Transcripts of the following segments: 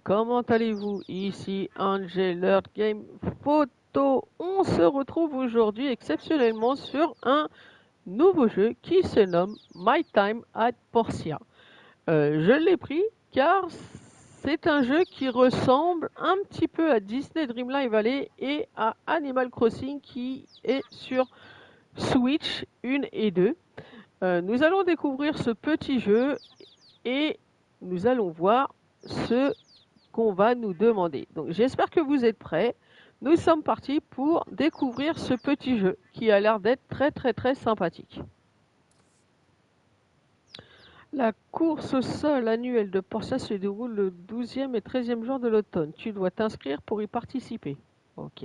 comment allez-vous? Ici Angel Earth Game Photo. On se retrouve aujourd'hui exceptionnellement sur un nouveau jeu qui se nomme My Time at Portia. Je l'ai pris car c'est un jeu qui ressemble un petit peu à Disney Dreamlight Valley et à Animal Crossing qui est sur Switch 1 et 2. Nous allons découvrir ce petit jeu et nous allons voir ce qu'on va nous demander. Donc j'espère que vous êtes prêts. Nous sommes partis pour découvrir ce petit jeu qui a l'air d'être très sympathique. La course au sol annuelle de Portia se déroule le 12e et 13e jour de l'automne. Tu dois t'inscrire pour y participer. Ok.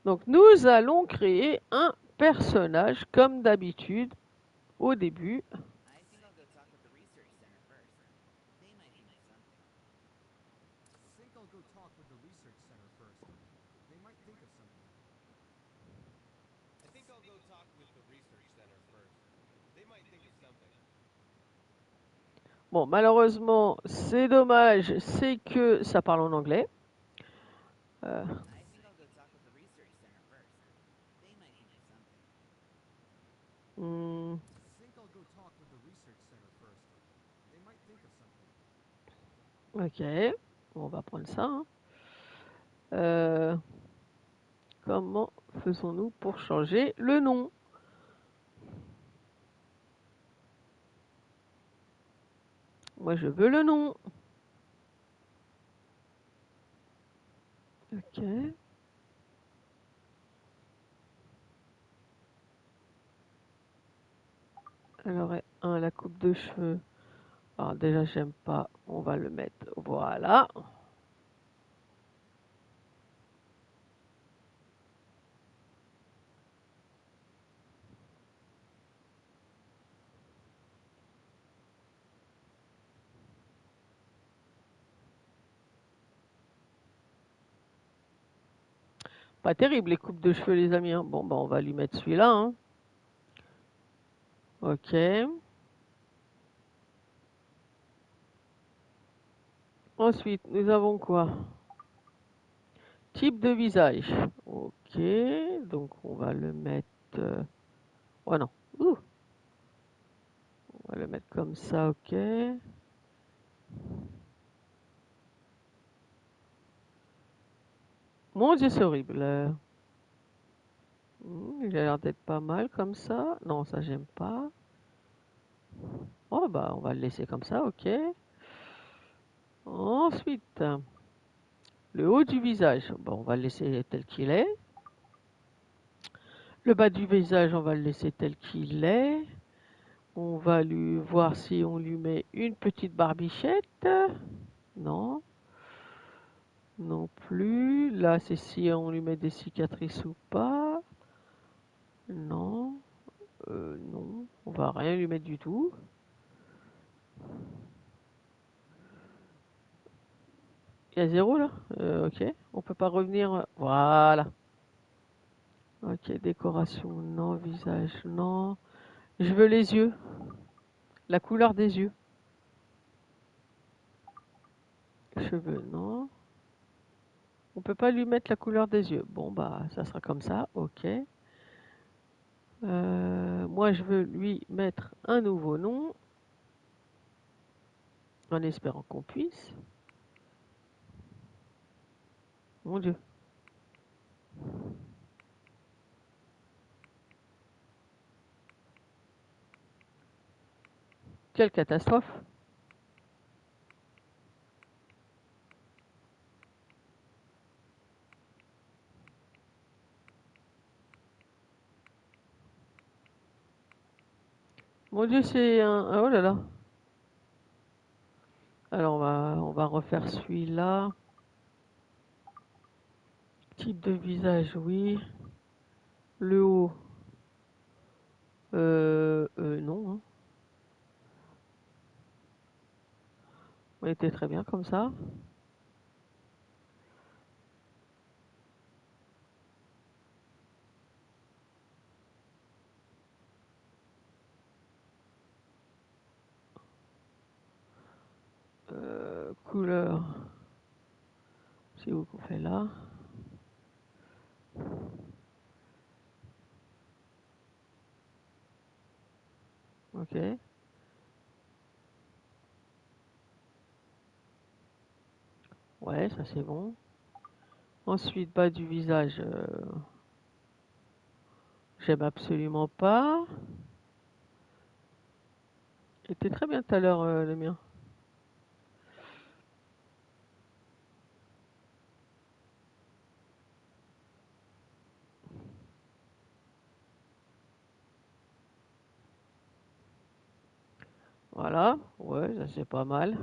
Donc nous allons créer un personnage comme d'habitude au début. Bon, malheureusement, c'est dommage, c'est que ça parle en anglais. Hmm, ok, on va prendre ça. Hein. Comment faisons-nous pour changer le nom? Moi, je veux le nom. Ok. Alors, la coupe de cheveux. Alors, déjà, j'aime pas. On va le mettre. Voilà. Pas terrible, les coupes de cheveux, les amis. Hein. Bon, bah, on va lui mettre celui-là. Hein. Ok. Ensuite, nous avons quoi? Type de visage. Ok. Donc, on va le mettre... Oh non. Ouh. On va le mettre comme ça, ok. Mon Dieu, c'est horrible. Il a l'air d'être pas mal comme ça. Non, ça, j'aime pas. Oh, bah, on va le laisser comme ça, ok. Ensuite, le haut du visage. Bon, on va le laisser tel qu'il est. Le bas du visage, on va le laisser tel qu'il est. On va lui voir si on lui met une petite barbichette. Non. Non plus. Là, c'est si on lui met des cicatrices ou pas. Non. Non. On va rien lui mettre du tout. Il y a 0 là? Ok. On peut pas revenir. Voilà. Ok. Décoration, non. Visage, non. Je veux les yeux. La couleur des yeux. Cheveux, non. On peut pas lui mettre la couleur des yeux. Bon, bah, ça sera comme ça. Ok. Moi, je veux lui mettre un nouveau nom. En espérant qu'on puisse. Mon Dieu. Quelle catastrophe. Mon Dieu, c'est un... Oh là là. Alors, on va refaire celui-là. Type de visage, oui. Le haut. Non. Hein. On était très bien comme ça. Couleur. C'est où qu'on fait là? Ok. Ouais, ça c'est bon. Ensuite, bas du visage, j'aime absolument pas. Il était très bien tout à l'heure, le mien. Voilà, ouais, ça c'est pas mal.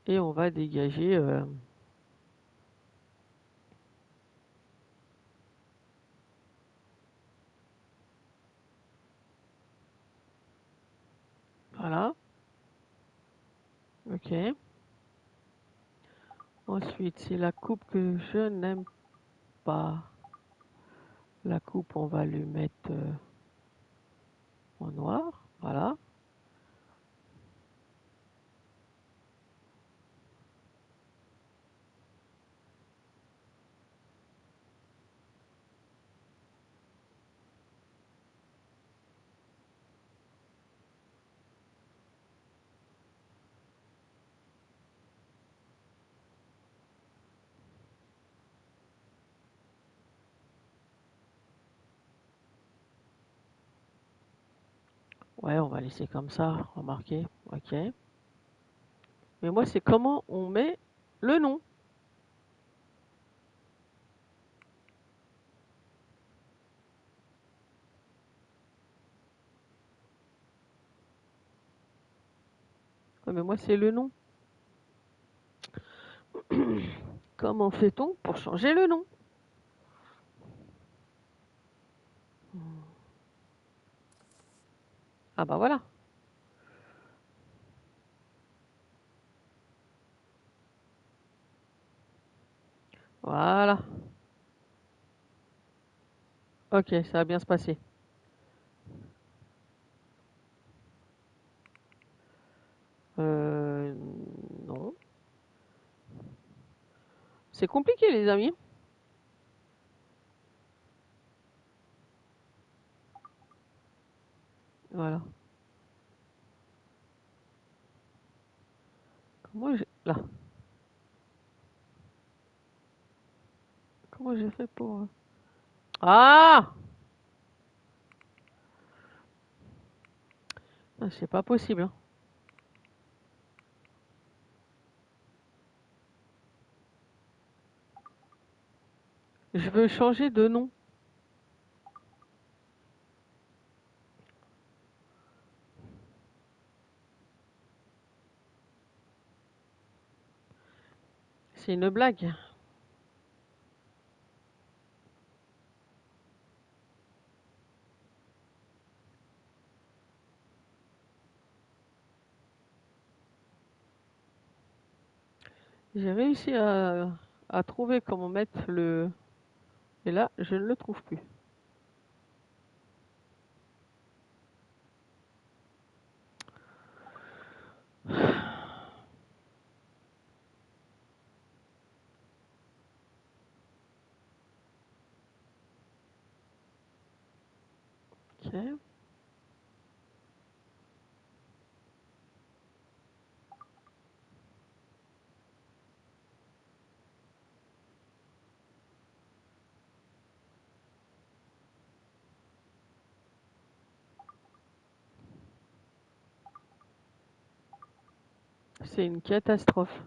Et on va dégager voilà. Ok. Ensuite, c'est la coupe que je n'aime pas. La coupe, on va lui mettre en noir. Voilà. Ouais, on va laisser comme ça, remarquez. Ok. Mais moi, c'est comment on met le nom. Ouais, mais moi, c'est le nom. Comment fait-on pour changer le nom? Ah bah voilà. Voilà. Ok, ça va bien se passer. Euh, non. C'est compliqué, les amis. Voilà. Comment j'ai... Là. Comment j'ai fait pour... Ah! Ah, c'est pas possible, hein. Je veux changer de nom. C'est une blague. J'ai réussi à trouver comment mettre le... Et là, je ne le trouve plus. Ok. C'est une catastrophe.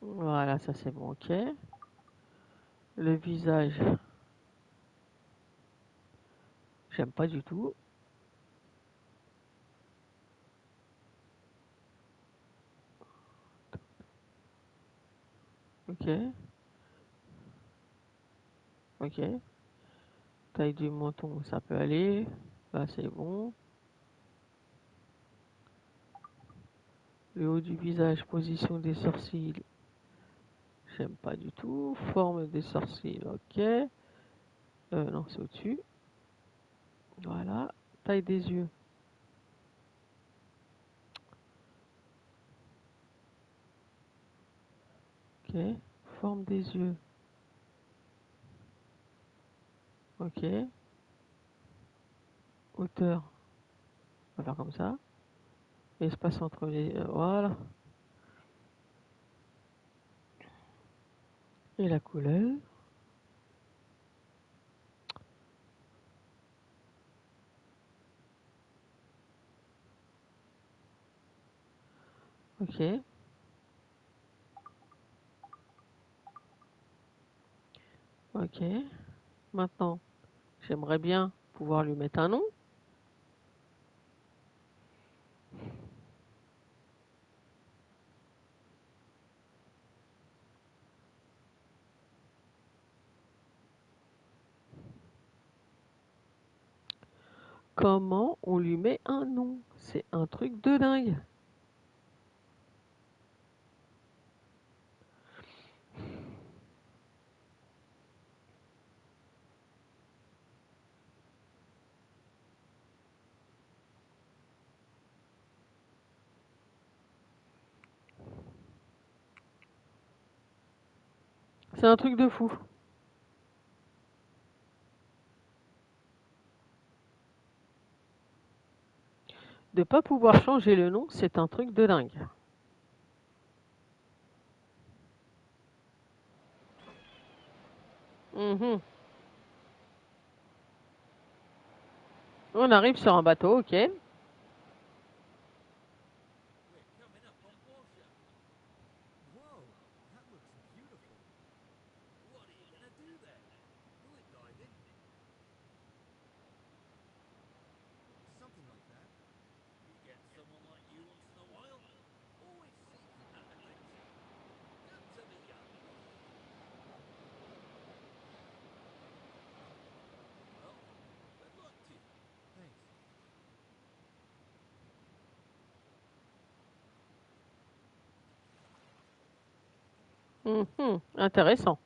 Voilà, ça c'est bon, ok. Le visage, j'aime pas du tout. Ok. Ok. Taille du menton, ça peut aller. Là, c'est bon. Le haut du visage, position des sourcils. J'aime pas du tout. Forme des sourcils, ok. Non, c'est au-dessus. Voilà. Taille des yeux. Ok. Forme des yeux. Ok. Hauteur. On va faire comme ça. Espace entre les... voilà. Et la couleur. Ok. Ok. Maintenant, j'aimerais bien pouvoir lui mettre un nom. Comment on lui met un nom? C'est un truc de dingue. C'est un truc de fou. De pas pouvoir changer le nom, c'est un truc de dingue. Mhm. On arrive sur un bateau, ok. Mhm. Intéressant.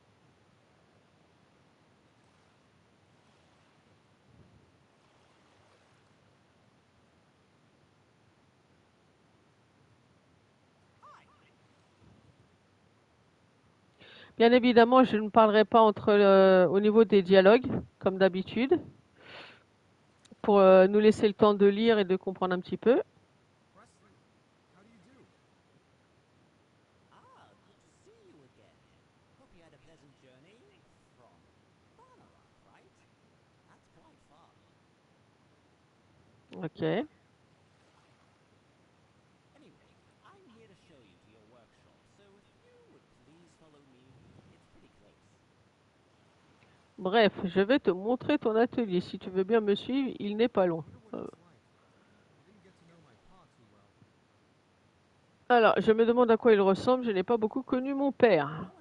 Bien évidemment, je ne parlerai pas au niveau des dialogues, comme d'habitude, pour nous laisser le temps de lire et de comprendre un petit peu. Ok. Bref, je vais te montrer ton atelier. Si tu veux bien me suivre, il n'est pas loin. Alors, je me demande à quoi il ressemble. Je n'ai pas beaucoup connu mon père.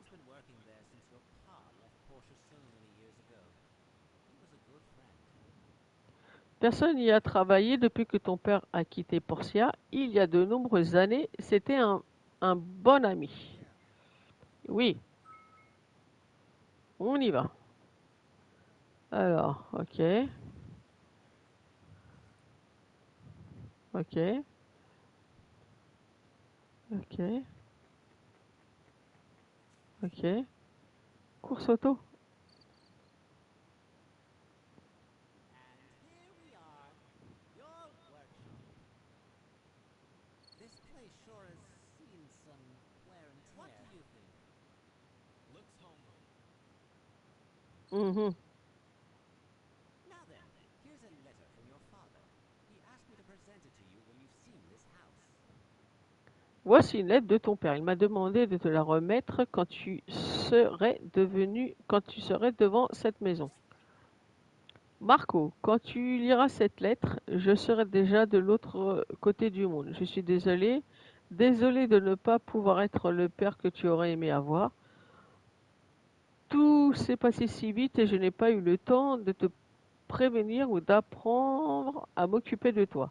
Personne n'y a travaillé depuis que ton père a quitté Portia. Il y a de nombreuses années, c'était un bon ami. Oui, on y va. Alors, ok, ok, ok, ok. Course auto. Mhm. Voici une lettre de ton père. Il m'a demandé de te la remettre quand tu serais devant cette maison. Marco, quand tu liras cette lettre, je serai déjà de l'autre côté du monde. Je suis désolé de ne pas pouvoir être le père que tu aurais aimé avoir. Tout s'est passé si vite et je n'ai pas eu le temps de te prévenir ou d'apprendre à m'occuper de toi.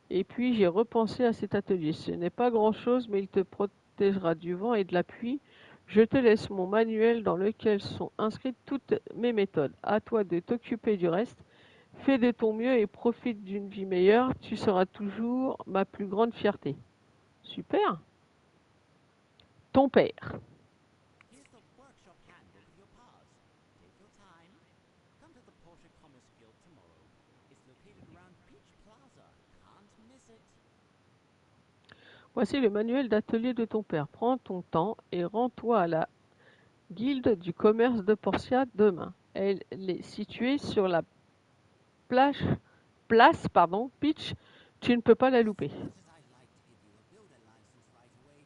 Et puis j'ai repensé à cet atelier. Ce n'est pas grand-chose, mais il te protégera du vent et de la pluie. Je te laisse mon manuel dans lequel sont inscrites toutes mes méthodes. À toi de t'occuper du reste. Fais de ton mieux et profite d'une vie meilleure. Tu seras toujours ma plus grande fierté. Super. Ton père. Here's the workshop handbook of your paths. Take your time. Come to the Porsche Commerce Guild tomorrow. It's located around Peach Plaza. Can't miss it. Voici le manuel d'atelier de ton père. Prends ton temps et rends-toi à la guilde du commerce de Portia demain. Elle est située sur la place Peach. Tu ne peux pas la louper. As much as I'd like to give you a builder license right away,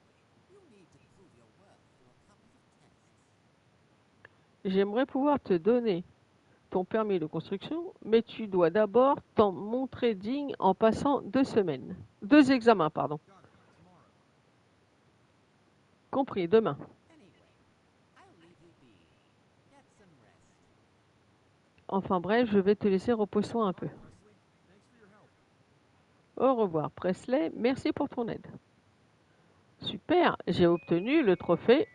you'll need to prove your worth through a couple of tests. J'aimerais pouvoir te donner ton permis de construction, mais tu dois d'abord t'en montrer digne en passant 2 examens, pardon. Compris, demain. Anyway, I'll leave you be. Get some rest. Enfin bref, je vais te laisser repose-toi un peu. Au revoir, Presley. Merci pour ton aide. Super, j'ai obtenu le trophée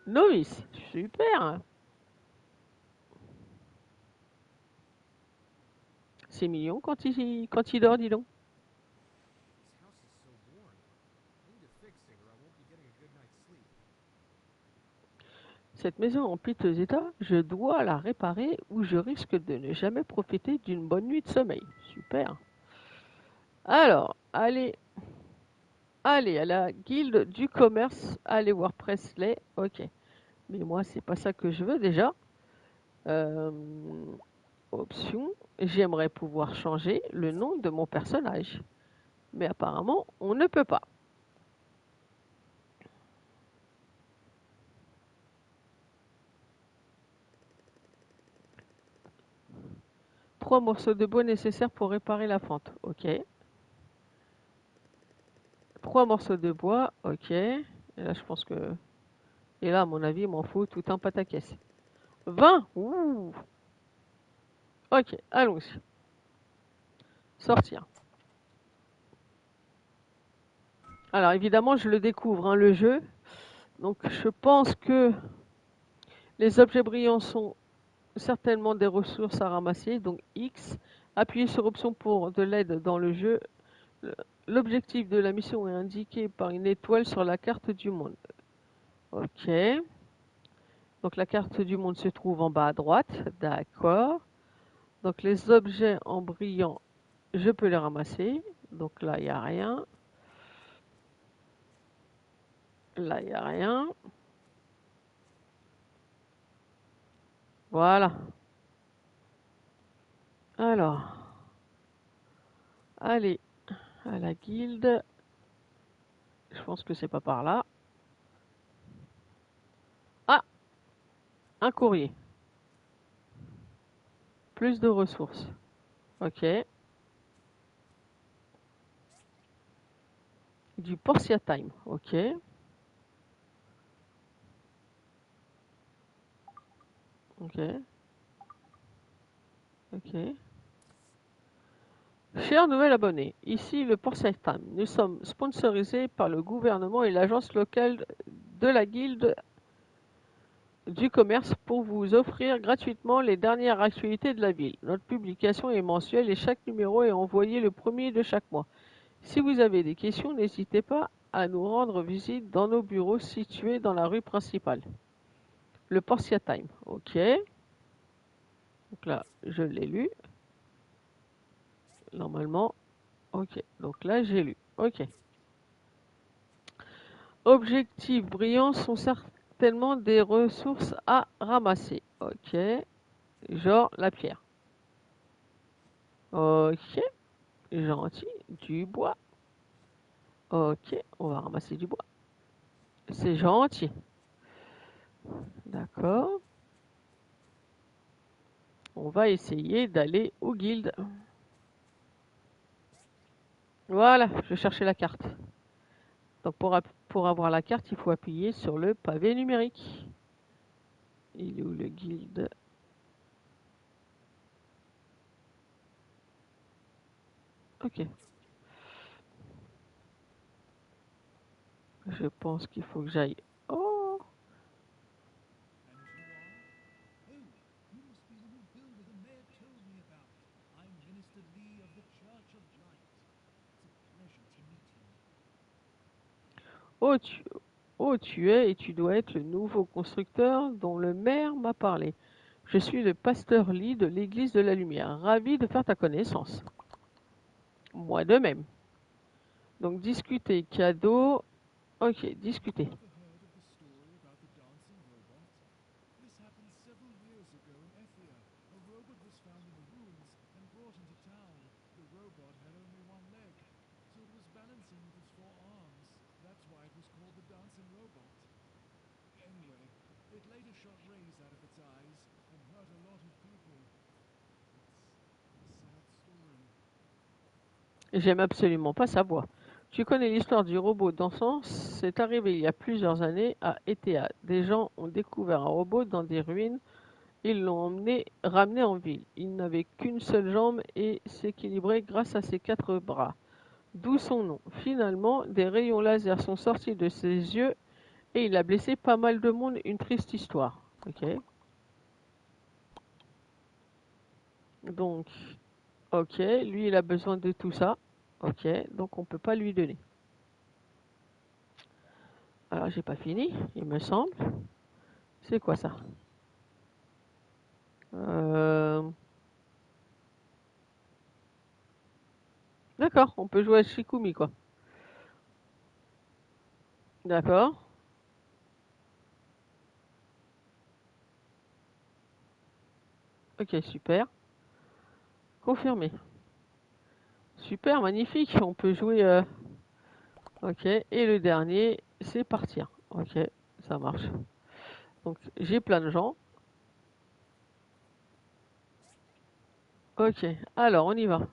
novice. Super. C'est mignon quand il dort, dis donc. This house is so boring. I need to fix it or I won't be getting a good night's sleep. Cette maison en piteux état, je dois la réparer ou je risque de ne jamais profiter d'une bonne nuit de sommeil. Super. Alors, allez à la guilde du commerce, allez voir Presley. Ok. Mais moi, c'est pas ça que je veux déjà. Euh, Option, j'aimerais pouvoir changer le nom de mon personnage. Mais apparemment, on ne peut pas. Trois morceaux de bois nécessaires pour réparer la fente. Ok. 3 morceaux de bois. Ok. Et là, je pense que... Et là, à mon avis, il m'en faut tout un pataquès. 20. Ouh. Ok, allons-y. Sortir. Alors, évidemment, je le découvre, hein, le jeu. Donc, je pense que les objets brillants sont certainement des ressources à ramasser. Donc, X. Appuyez sur option pour de l'aide dans le jeu. L'objectif de la mission est indiqué par une étoile sur la carte du monde. Ok. Donc, la carte du monde se trouve en bas à droite. D'accord. Donc, les objets en brillant, je peux les ramasser. Donc, là, il n'y a rien. Là, il n'y a rien. Voilà. Alors, allez à la guilde. Je pense que c'est pas par là. Ah, un courrier. Plus de ressources. Ok. Du Portia Time. Ok. Ok. Ok. Cher nouvel abonné, ici le Portia Time. Nous sommes sponsorisés par le gouvernement et l'agence locale de la guilde du commerce pour vous offrir gratuitement les dernières actualités de la ville. Notre publication est mensuelle et chaque numéro est envoyé le premier de chaque mois. Si vous avez des questions, n'hésitez pas à nous rendre visite dans nos bureaux situés dans la rue principale. Le Portia Time, ok. Donc là, je l'ai lu. Normalement, ok. Donc là, j'ai lu, ok. Objectifs brillants sont certainement des ressources à ramasser, ok. Genre la pierre. Ok, gentil, du bois. Ok, on va ramasser du bois. C'est gentil. D'accord. On va essayer d'aller aux guildes. Voilà, je cherchais la carte. Donc pour avoir la carte, il faut appuyer sur le pavé numérique. Il est où le guild? Ok. Je pense qu'il faut que j'aille. Oh! And you are? Oh, you must be the new builder the mayor told me about. I'm Minister Lee of the Church of Light. It's a pleasure to meet you. Oh, tu es et tu dois être le nouveau constructeur dont le maire m'a parlé. Je suis le pasteur Lee de l'église de la lumière. Ravi de faire ta connaissance. Moi de même. Donc discuter, cadeau. Ok, discuter. Ever heard of the story about the dancing robot? This happened several years ago in Ethia. A robot was found in the ruins and brought into town. The robot had only one leg, so it was balancing with its four arms. That's why it was called the dancing robot. Anyway, it later shot rays out of its eyes and hurt a lot of people. It's a sad story. J'aime absolument pas sa voix. Tu connais l'histoire du robot dansant? C'est arrivé il y a plusieurs années à Ethia. Des gens ont découvert un robot dans des ruines. Ils l'ont ramené en ville. Il n'avait qu'une seule jambe et s'équilibrait grâce à ses 4 bras. D'où son nom. Finalement, des rayons laser sont sortis de ses yeux et il a blessé pas mal de monde. Une triste histoire. Ok. Donc, ok, lui il a besoin de tout ça. Ok, donc on peut pas lui donner. Alors j'ai pas fini, il me semble. C'est quoi ça? D'accord, on peut jouer à Shikumi quoi. D'accord. Ok, super. Confirmé. Super, magnifique. On peut jouer. Ok, et le dernier, c'est partir. Ok, ça marche. Donc j'ai plein de gens. Ok, alors on y va.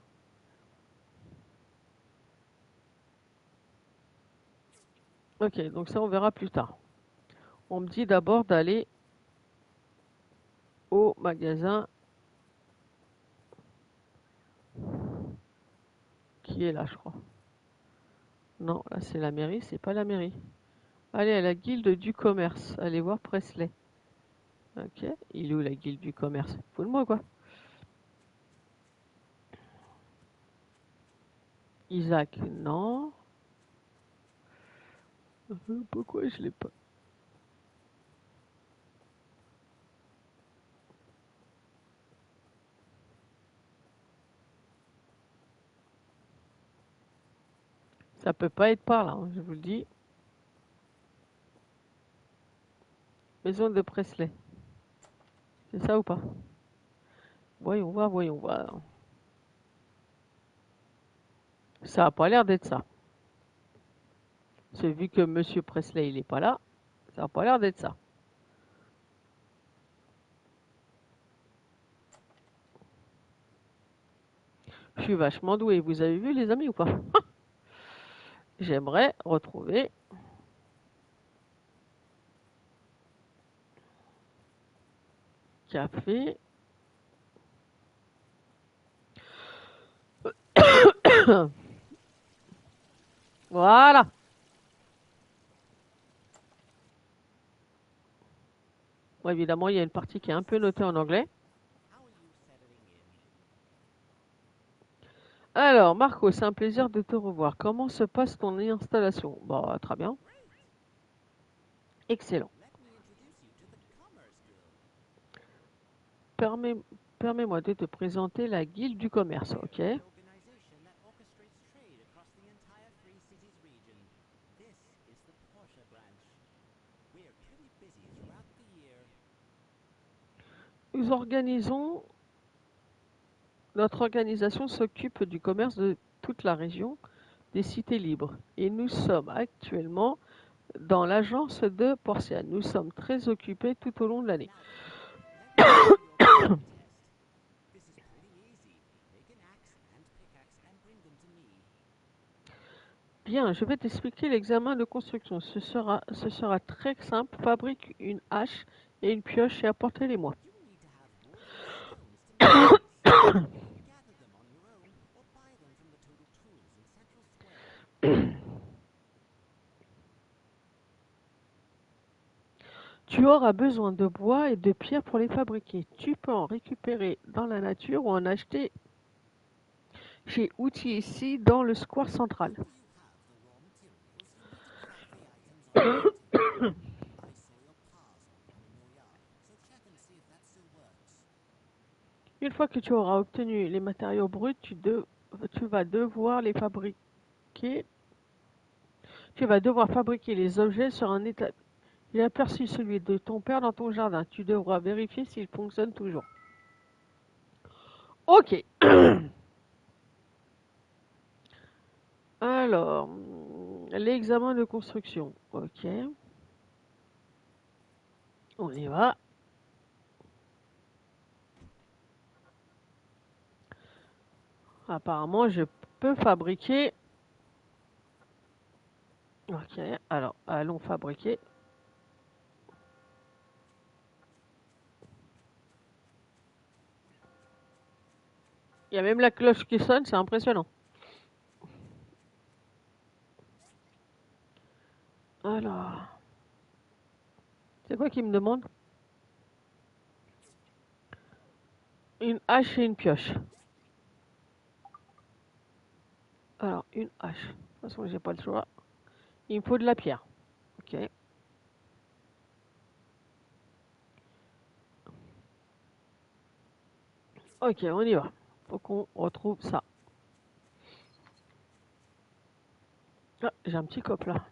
Ok, donc ça on verra plus tard. On me dit d'abord d'aller au magasin qui est là, je crois. Non, là c'est la mairie, c'est pas la mairie. Allez à la guilde du commerce. Allez voir Presley. Ok, il est où la guilde du commerce? Faut le mot quoi. Isaac, non. Pourquoi je l'ai pas? Ça peut pas être par là, hein, je vous le dis. Maison de Presley. C'est ça ou pas? Voyons voir, voyons voir. Ça a pas l'air d'être ça. C'est vu que Monsieur Presley il est pas là, ça a pas l'air d'être ça. Je suis vachement doué. Vous avez vu les amis ou pas? J'aimerais retrouver café. Voilà. Bon, évidemment, il y a une partie qui est un peu notée en anglais. How are you settling in? Alors, Marco, c'est un plaisir de te revoir. Comment se passe ton installation? Bah, très bien. Great. Excellent. Let me introduce you to the Commerce Guild. Permets, permets-moi de te présenter la guilde du commerce, ok? We're an organization that orchestrates trade across the entire Free Cities region. This is the Porsche branch. We're pretty busy throughout the year. Nous organisons, notre organisation s'occupe du commerce de toute la région des cités libres et nous sommes actuellement dans l'agence de Portia. Nous sommes très occupés tout au long de l'année. Now, let me do your craft test. This is pretty easy. Take an axe and pickaxe and bring them to me. Bien, je vais t'expliquer l'examen de construction. Ce sera très simple. Fabrique une hache et une pioche et apportez-les-moi. You will need to have wood and stones to make this. Gather them on your own or buy them from the Total Tools in Central Square. Tu auras besoin de bois et de pierres pour les fabriquer. Tu peux en récupérer dans la nature ou en acheter chez Outils ici dans le square central. After you have the raw materials, you need to craft the items on your item. I saw your paws on one in your yard, so check and see if that still works. Une fois que tu auras obtenu les matériaux bruts, tu vas devoir les fabriquer. Tu vas devoir fabriquer les objets sur un état. J'ai aperçu celui de ton père dans ton jardin. Tu devras vérifier s'il fonctionne toujours. Ok. Alors, l'examen de construction. Ok. On y va. Apparemment, je peux fabriquer. Ok. Alors, allons fabriquer. Il y a même la cloche qui sonne, c'est impressionnant. Alors, c'est quoi qui me demande? Une hache et une pioche. Alors, une hache. De toute façon, j'ai pas le choix. Il me faut de la pierre. Ok. Ok, on y va. Faut qu'on retrouve ça. Ah, j'ai un petit cope là.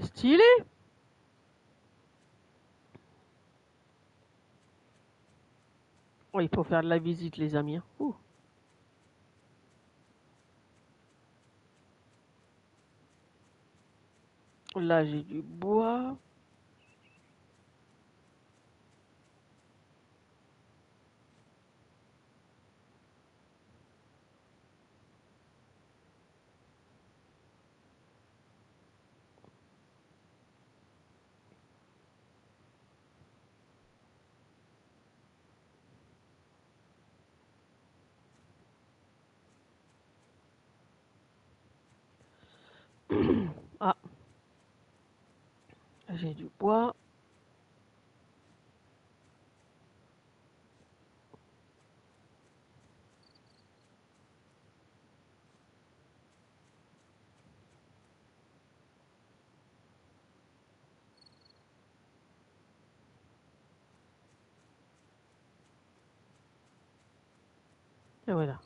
Stylé! Oh, il faut faire de la visite, les amis. Hein. Ouh. Là, j'ai du bois. Ah, j'ai du bois. Et voilà.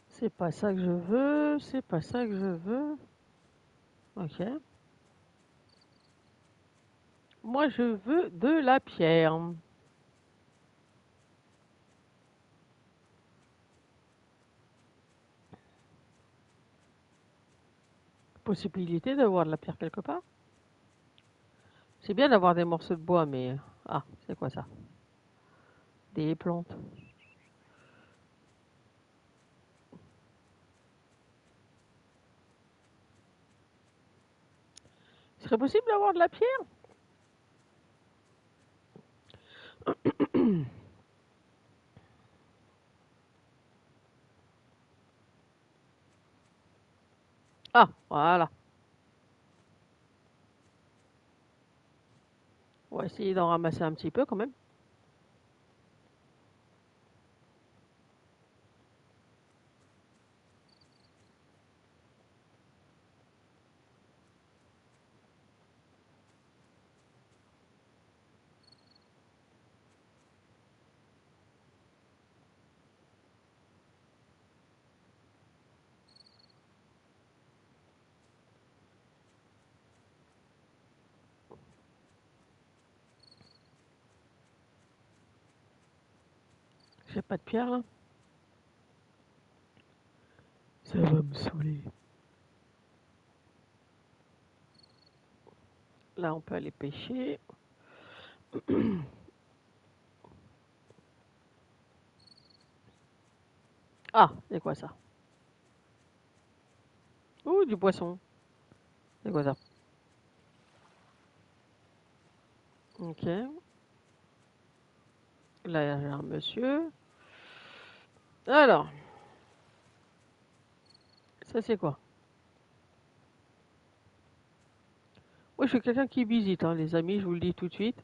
C'est pas ça que je veux. C'est pas ça que je veux. Ok. Moi, je veux de la pierre. Possibilité d'avoir de la pierre quelque part. C'est bien d'avoir des morceaux de bois, mais... Ah, c'est quoi ça? Des plantes. Il serait possible d'avoir de la pierre? Ah, voilà. On va essayer d'en ramasser un petit peu quand même. J'ai pas de pierre là. Ça va me saouler. Là, on peut aller pêcher. Ah, c'est quoi ça? Ouh, du poisson. C'est quoi ça? Ok. Là, j'ai un monsieur. Alors, ça c'est quoi? Moi, je suis quelqu'un qui visite, hein, les amis, je vous le dis tout de suite.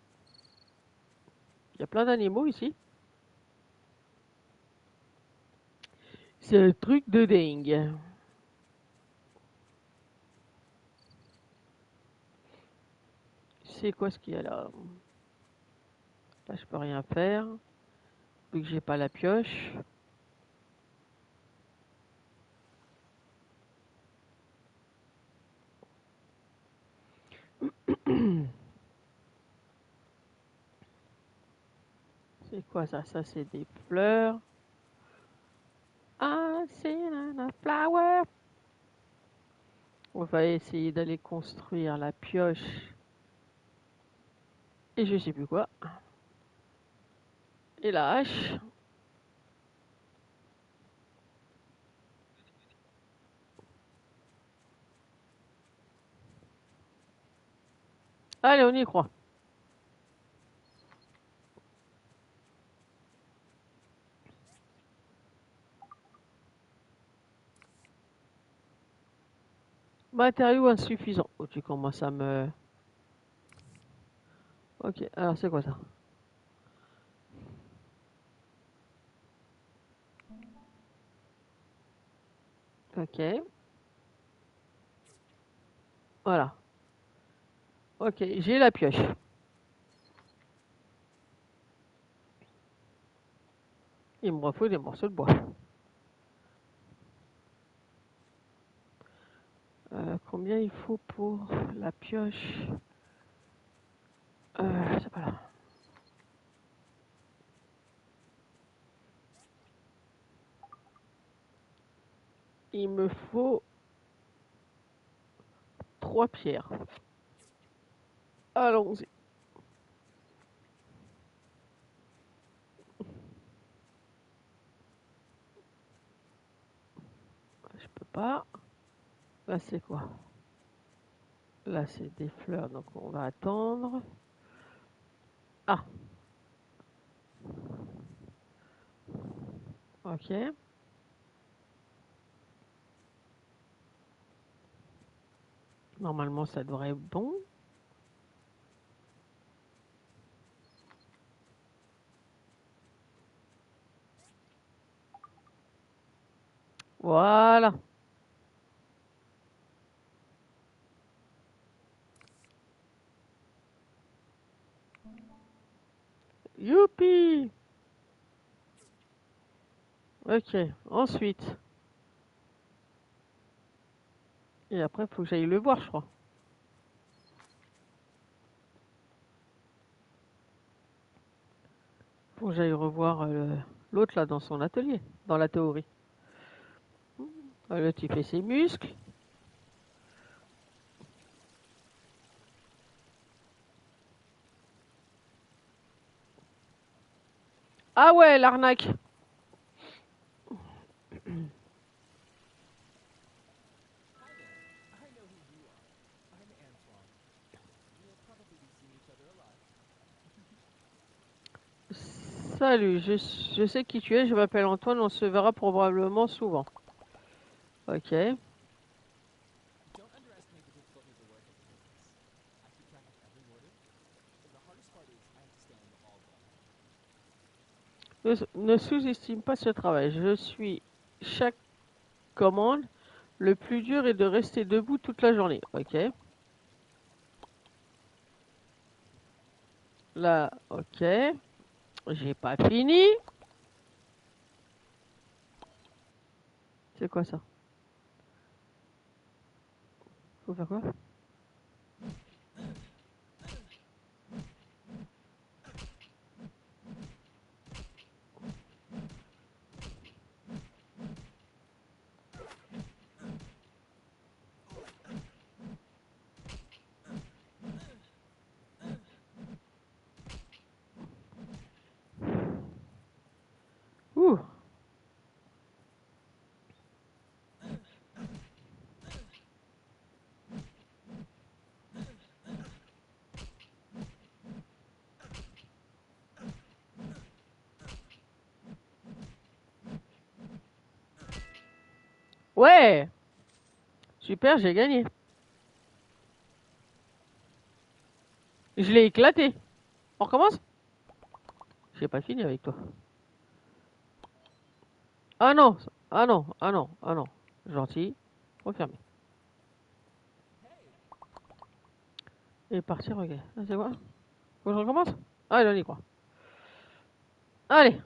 Il y a plein d'animaux ici. C'est un truc de dingue. C'est quoi ce qu'il y a là? Là, je peux rien faire, vu que j'ai pas la pioche. C'est quoi ça? Ça, c'est des fleurs. Ah, c'est un flower. On va essayer d'aller construire la pioche. Et je sais plus quoi. Et la hache. Allez, on y croit. Matériaux insuffisants. Oh, tu commences à me... Ok, alors c'est quoi ça? Ok, voilà. Ok, j'ai la pioche. Il me faut des morceaux de bois. Combien il faut pour la pioche? C'est pas là. Il me faut 3 pierres. Allons-y. Je peux pas. Là, c'est quoi? Là, c'est des fleurs, donc on va attendre. Ah, ok. Normalement, ça devrait être bon. Voilà. Youpi! Ok, ensuite. Et après, il faut que j'aille le voir, je crois. Faut que j'aille revoir l'autre là dans son atelier, dans la théorie. L'autre, il fait ses muscles. Ah ouais, l'arnaque! Hi there. I know who you are. I'm Antoine. We'll probably be seeing each other a lot. Salut, je sais qui tu es, je m'appelle Antoine, on se verra probablement souvent. Ok. Don't underestimate the difficulties of work as a business. I keep track of every order. The hardest part is I have to stay on the ball the whole time. Ne sous-estime pas ce travail. Je suis chaque commande. Le plus dur est de rester debout toute la journée. Ok. Là, ok. J'ai pas fini. C'est quoi ça? Faut faire quoi? Ouh. Ouais! Super, j'ai gagné. Je l'ai éclaté. On recommence? J'ai pas fini avec toi. Ah non! Ah non! Ah non! Ah non! Gentil. Refermé. Et partir, ok. Ah, c'est quoi? Faut que je recommence? Allez, on y croit. Allez!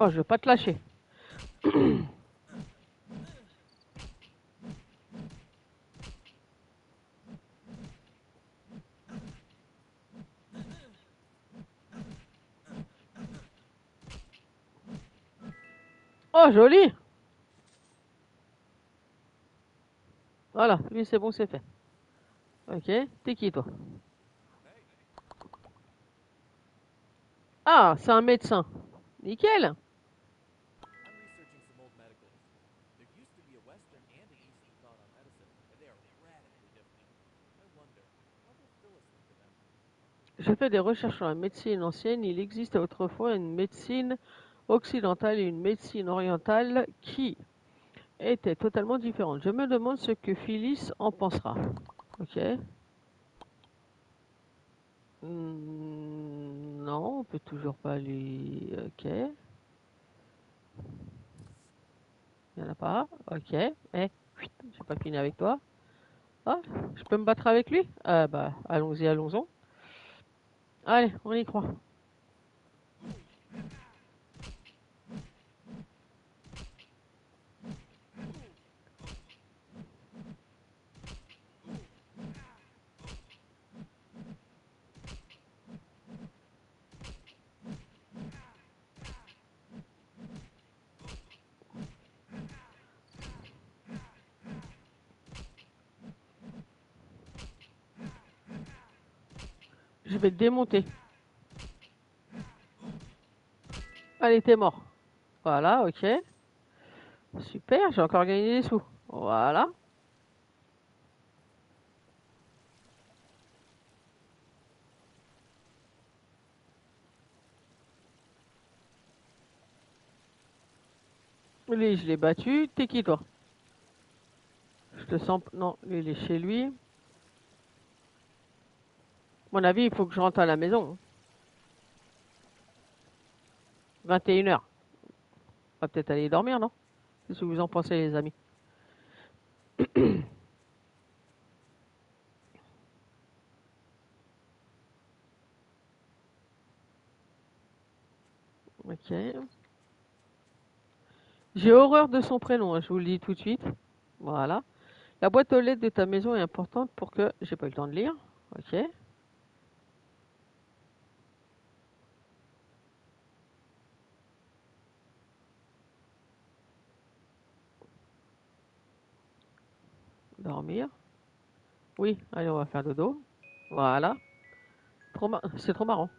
Oh, je vais pas te lâcher. Oh, joli! Voilà, lui c'est bon, c'est fait. Ok, t'es qui toi? Ah, c'est un médecin. Nickel! I'm researching some old medicals. There used to be a Western and an Eastern thought on medicine, and they are radically different. I wonder, how will Phyllis think of them? Je fais des recherches sur la médecine ancienne. Il existait autrefois une médecine occidentale et une médecine orientale qui étaient totalement différentes. Je me demande ce que Phyllis en pensera. Ok. Non, on peut toujours pas lui... Ok. Il n'y en a pas. Ok. Eh, j'ai pas fini avec toi. Ah, je peux me battre avec lui? Ah bah, allons-y, allons-y. Allez, on y croit. Je vais te démonter. Allez, t'es mort. Voilà, ok. Super, j'ai encore gagné des sous. Voilà. Lui, je l'ai battu. T'es qui, toi? Je te sens... Non, lui, il est chez lui. À mon avis, il faut que je rentre à la maison. 21h. On va peut-être aller dormir, non? Qu'est-ce que vous en pensez, les amis? Ok. J'ai horreur de son prénom, hein, je vous le dis tout de suite. Voilà. La boîte aux lettres de ta maison est importante pour que... J'ai pas eu le temps de lire. Ok. Dormir. Oui, allez, on va faire dodo. Voilà. C'est trop marrant.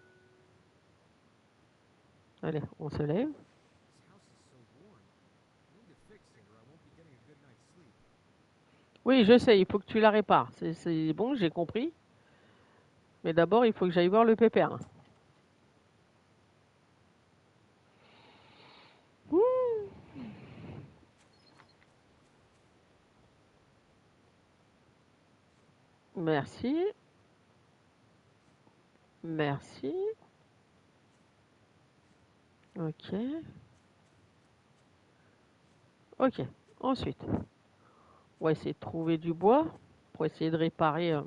Allez, on se lève. This house is so warm. I need to fix it or I won't be getting a good night's sleep. Oui, je sais, il faut que tu la répares. C'est bon, j'ai compris. Mais d'abord, il faut que j'aille voir le pépère. Ouh. Merci. Merci. Ok. Ok. Ensuite, on va essayer de trouver du bois pour essayer de réparer.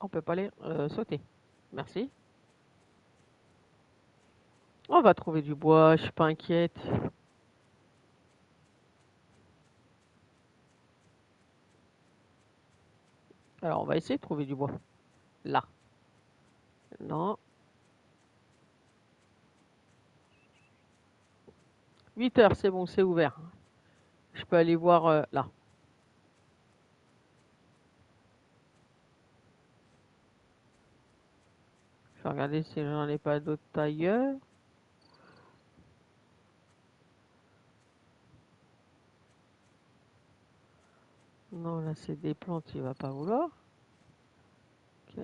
On peut pas aller sauter. Merci. On va trouver du bois, je suis pas inquiète. Alors, on va essayer de trouver du bois. Là. Non. 8 heures, c'est bon, c'est ouvert. Je peux aller voir là. Je vais regarder si j'en ai pas d'autres ailleurs. Non, là c'est des plantes, il va pas vouloir. Ok.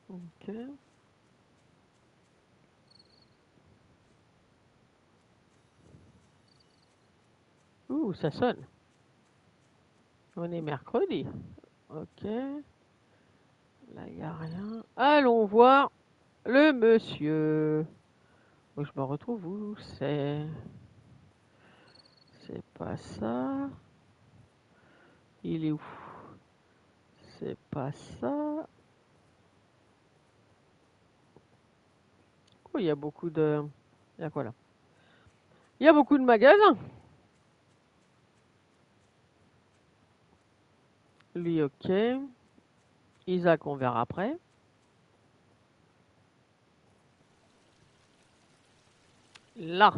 Ok. Ouh, ça sonne. On est mercredi. Ok. Là, il n'y a rien. Allons voir le monsieur. Où je me retrouve où c'est? C'est pas ça. Il est où? C'est pas ça. Oh, il y a beaucoup de... Il y a quoi là? Il y a beaucoup de magasins. Lui, ok. Isaac, on verra après. Là.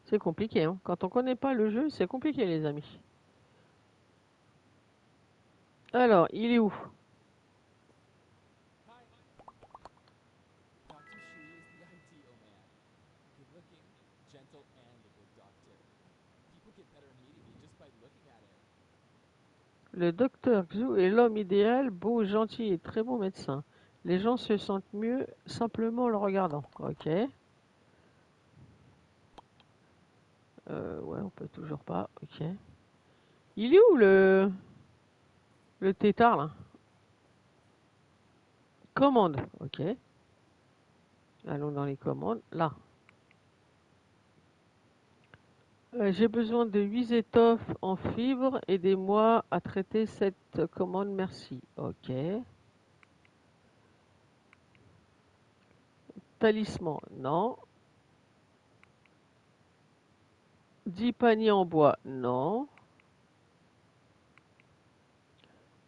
C'est compliqué, hein. Quand on connaît pas le jeu, c'est compliqué, les amis. Alors, il est où? Hi. Dr. Shu is the ideal man. Good looking, gentle, and a good doctor. People get better immediately just by looking at him. Le docteur Xu est l'homme idéal, beau, gentil et très bon médecin. Les gens se sentent mieux simplement en le regardant. Ok. Ouais, on peut toujours pas. Ok. Il est où le tétard là? Commande. Ok. Allons dans les commandes. Là. J'ai besoin de 8 étoffes en fibre. Aidez-moi à traiter cette commande. Merci. Ok. Talisman. Non. 10 paniers en bois. Non.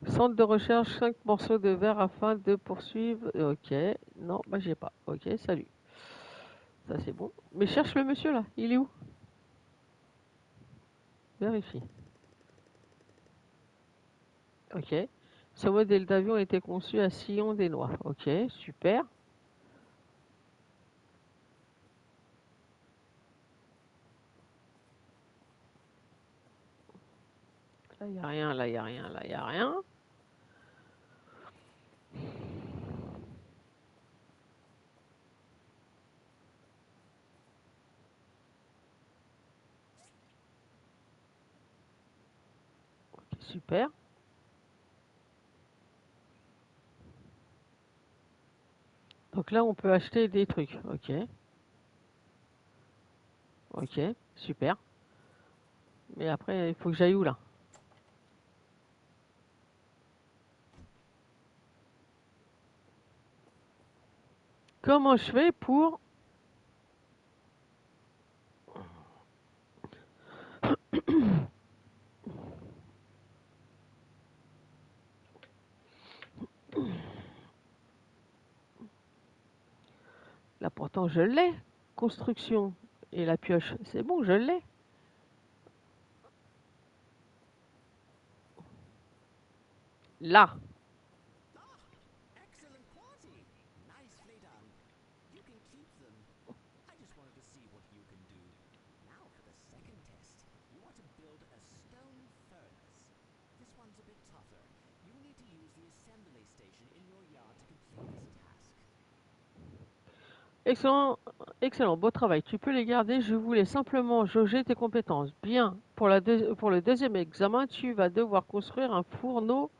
Centre de recherche, 5 morceaux de verre afin de poursuivre. Ok. Non, bah j'ai pas. Ok, salut. Ça c'est bon. Mais cherche le monsieur là. Il est où? Vérifie. Ok. Ce modèle d'avion a été conçu à Sillon-des-Noix. Ok, super. Là, il n'y a rien, là, il n'y a rien, là, il n'y a rien. Ok, super. Donc là, on peut acheter des trucs. Ok. Ok, super. Mais après, il faut que j'aille où là? Comment je fais pour... Là, pourtant, je l'ai. Construction et la pioche. C'est bon, je l'ai. Là. Ah, excellent quality. Nicely done. You can keep them. I just wanted to see what you can do. Now for the second test. You want to build a stone furnace. This one's a bit tougher. You will need to use the assembly station in your yard to complete this task. Excellent, excellent, beau travail. Tu peux les garder. Je voulais simplement jauger tes compétences. Bien. Pour le deuxième examen, tu vas devoir construire un fourneau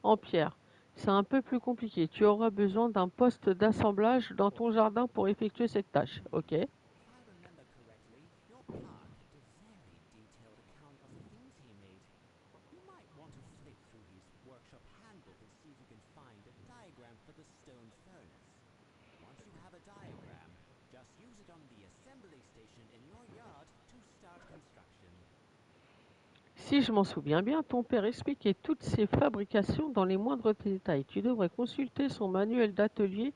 en pierre. C'est un peu plus compliqué. Tu auras besoin d'un poste d'assemblage dans ton jardin pour effectuer cette tâche. Ok. If I remember correctly, your pa kept a very detailed account of the things he made. You might want to flip through his workshop handbook and see if you can find a diagram for the stone furnace. Once you have a diagram, just use it on the assembly station in your yard to start construction. Si je m'en souviens bien, ton père expliquait toutes ces fabrications dans les moindres détails. Tu devrais consulter son manuel d'atelier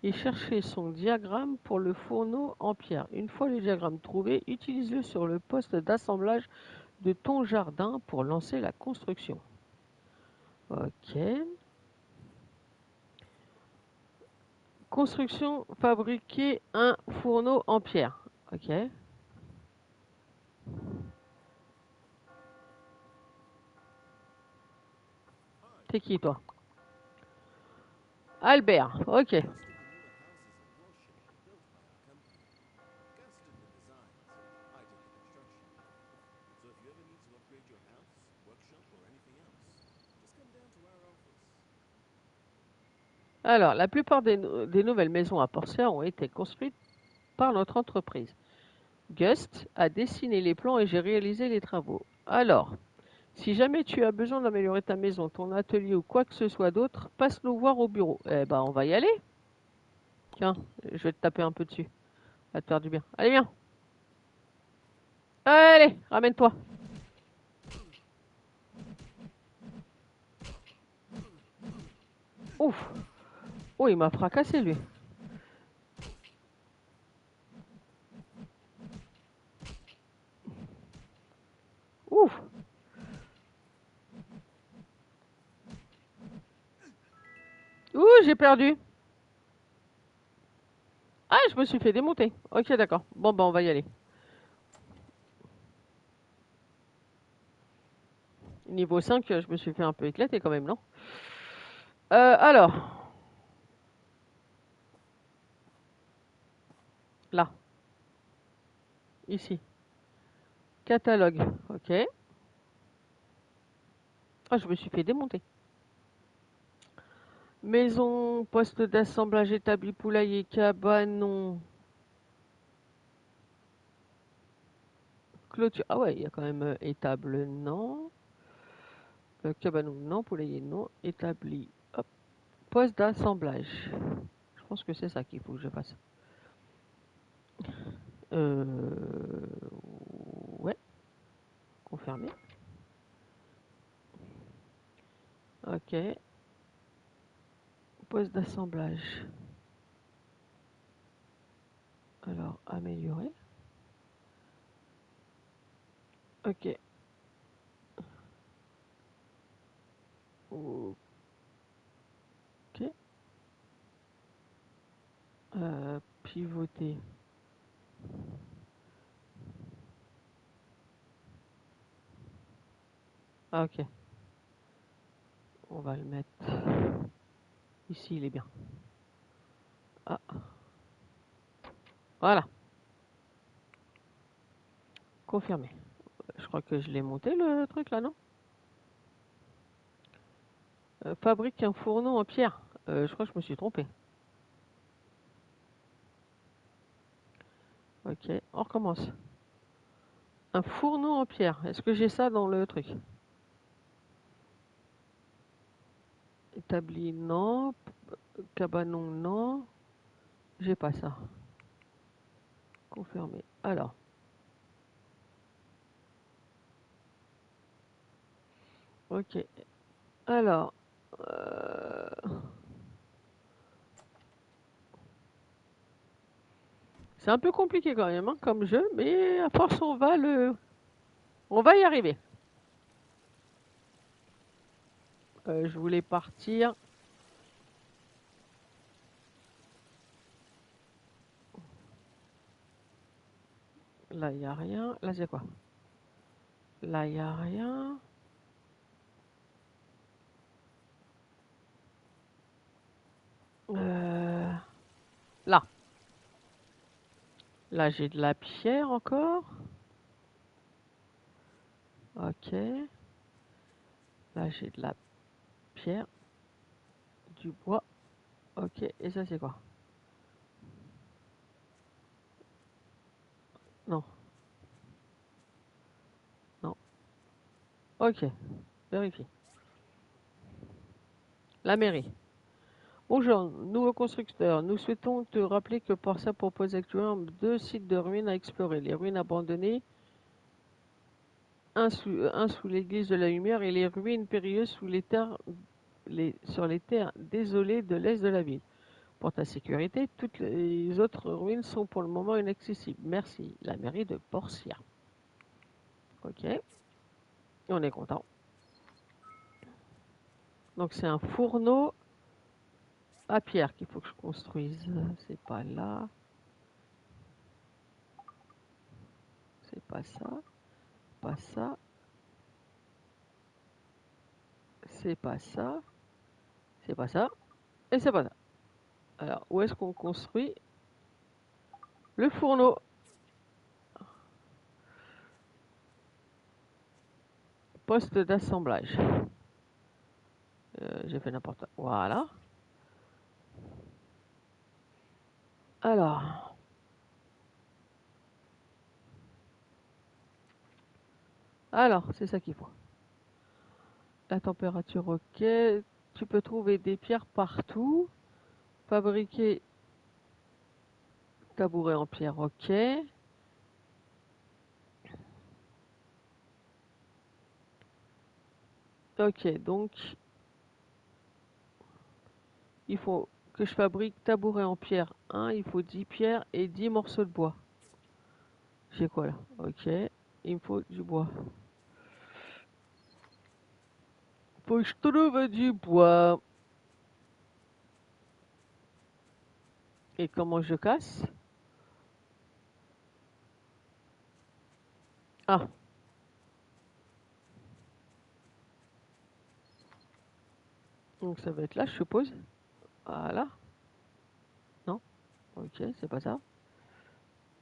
et chercher son diagramme pour le fourneau en pierre. Une fois le diagramme trouvé, utilise-le sur le poste d'assemblage de ton jardin pour lancer la construction. Ok. Construction, fabriquer un fourneau en pierre. Ok. T'es qui toi? Albert. Ok. Most of the newer houses in Warship were built by our company. Gus did the designs, and I did the construction. So if you ever need to upgrade your house, workshop, or anything else, just come down to our office. Alors, la plupart des nouvelles maisons à Portia ont été construites par notre entreprise. Gust a dessiné les plans et j'ai réalisé les travaux. Alors, si jamais tu as besoin d'améliorer ta maison, ton atelier ou quoi que ce soit d'autre, passe nous voir au bureau. Eh ben, on va y aller. Tiens, je vais te taper un peu dessus. Ça va te faire du bien. Allez, viens. Allez, ramène-toi. Ouf. Oh, il m'a fracassé, lui. Ouf. Ouh, j'ai perdu. Ah, je me suis fait démonter. Ok, d'accord. Bon, ben, on va y aller. Niveau 5, je me suis fait un peu éclater quand même, non? Alors. Là. Ici. Catalogue. Ok. Ah, je me suis fait démonter. Maison, poste d'assemblage, établi, poulailler, cabanon. Clôture. Ah ouais, il y a quand même étable, non. Cabanon, non. Poulailler, non. Établi. Hop. Poste d'assemblage. Je pense que c'est ça qu'il faut que je fasse. Ouais. Confirmé. Ok. Poste d'assemblage. Alors, améliorer. Ok. Ok. Pivoter. Ah, ok. On va le mettre ici, il est bien. Ah. Voilà. Confirmé. Je crois que je l'ai monté le truc là, non? Fabrique un fourneau en pierre. Je crois que je me suis trompé. Ok, on recommence. Un fourneau en pierre. Est-ce que j'ai ça dans le truc? Établi, non. Cabanon, non. J'ai pas ça. Confirmé. Alors. Ok. Alors. C'est un peu compliqué quand même hein, comme jeu, mais à force on va y arriver. Je voulais partir. Là il n'y a rien. Là c'est quoi? Là il n'y a rien. Là. Là j'ai de la pierre encore. Ok. Là j'ai de la pierre. Du bois. Ok. Et ça c'est quoi? Non. Non. Ok. Vérifie. La mairie. Bonjour, nouveau constructeur. Nous souhaitons te rappeler que Portia propose actuellement 2 sites de ruines à explorer. Les ruines abandonnées, un sous l'église de la Lumière et les ruines périlleuses sur les terres désolées de l'est de la ville. Pour ta sécurité, toutes les autres ruines sont pour le moment inaccessibles. Merci. La mairie de Portia. Ok. On est content. Donc c'est un fourneau à pierre qu'il faut que je construise. C'est pas là. C'est pas ça. Pas ça. C'est pas ça. C'est pas ça. Et c'est pas ça. Alors, où est-ce qu'on construit le fourneau? Poste d'assemblage. J'ai fait n'importe quoi. Voilà. Alors, c'est ça qu'il faut. La température, ok. Tu peux trouver des pierres partout. Fabriquer tabouret en pierre, ok. Ok, donc il faut que je fabrique tabouret en pierre 1. Il faut 10 pierres et 10 morceaux de bois. J'ai quoi là? Ok, il me faut du bois. Faut que je trouve du bois. Et comment je casse? Ah, donc ça va être là, je suppose. Voilà. Non? Ok, c'est pas ça.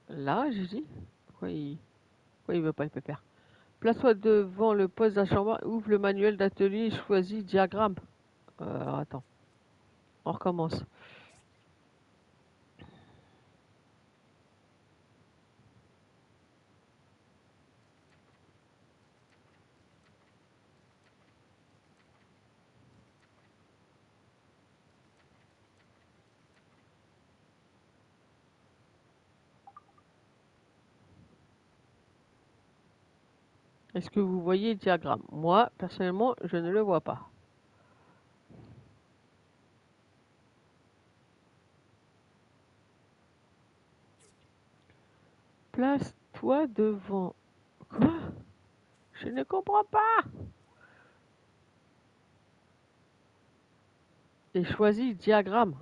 Là, j'ai dit. Pourquoi il veut pas le pépère? Place-toi devant le poste d'acharnement, ouvre le manuel d'atelier, choisis diagramme. Alors attends, on recommence. Est-ce que vous voyez le diagramme? Moi, personnellement, je ne le vois pas. Place-toi devant... Quoi? Je ne comprends pas. Et choisis diagramme.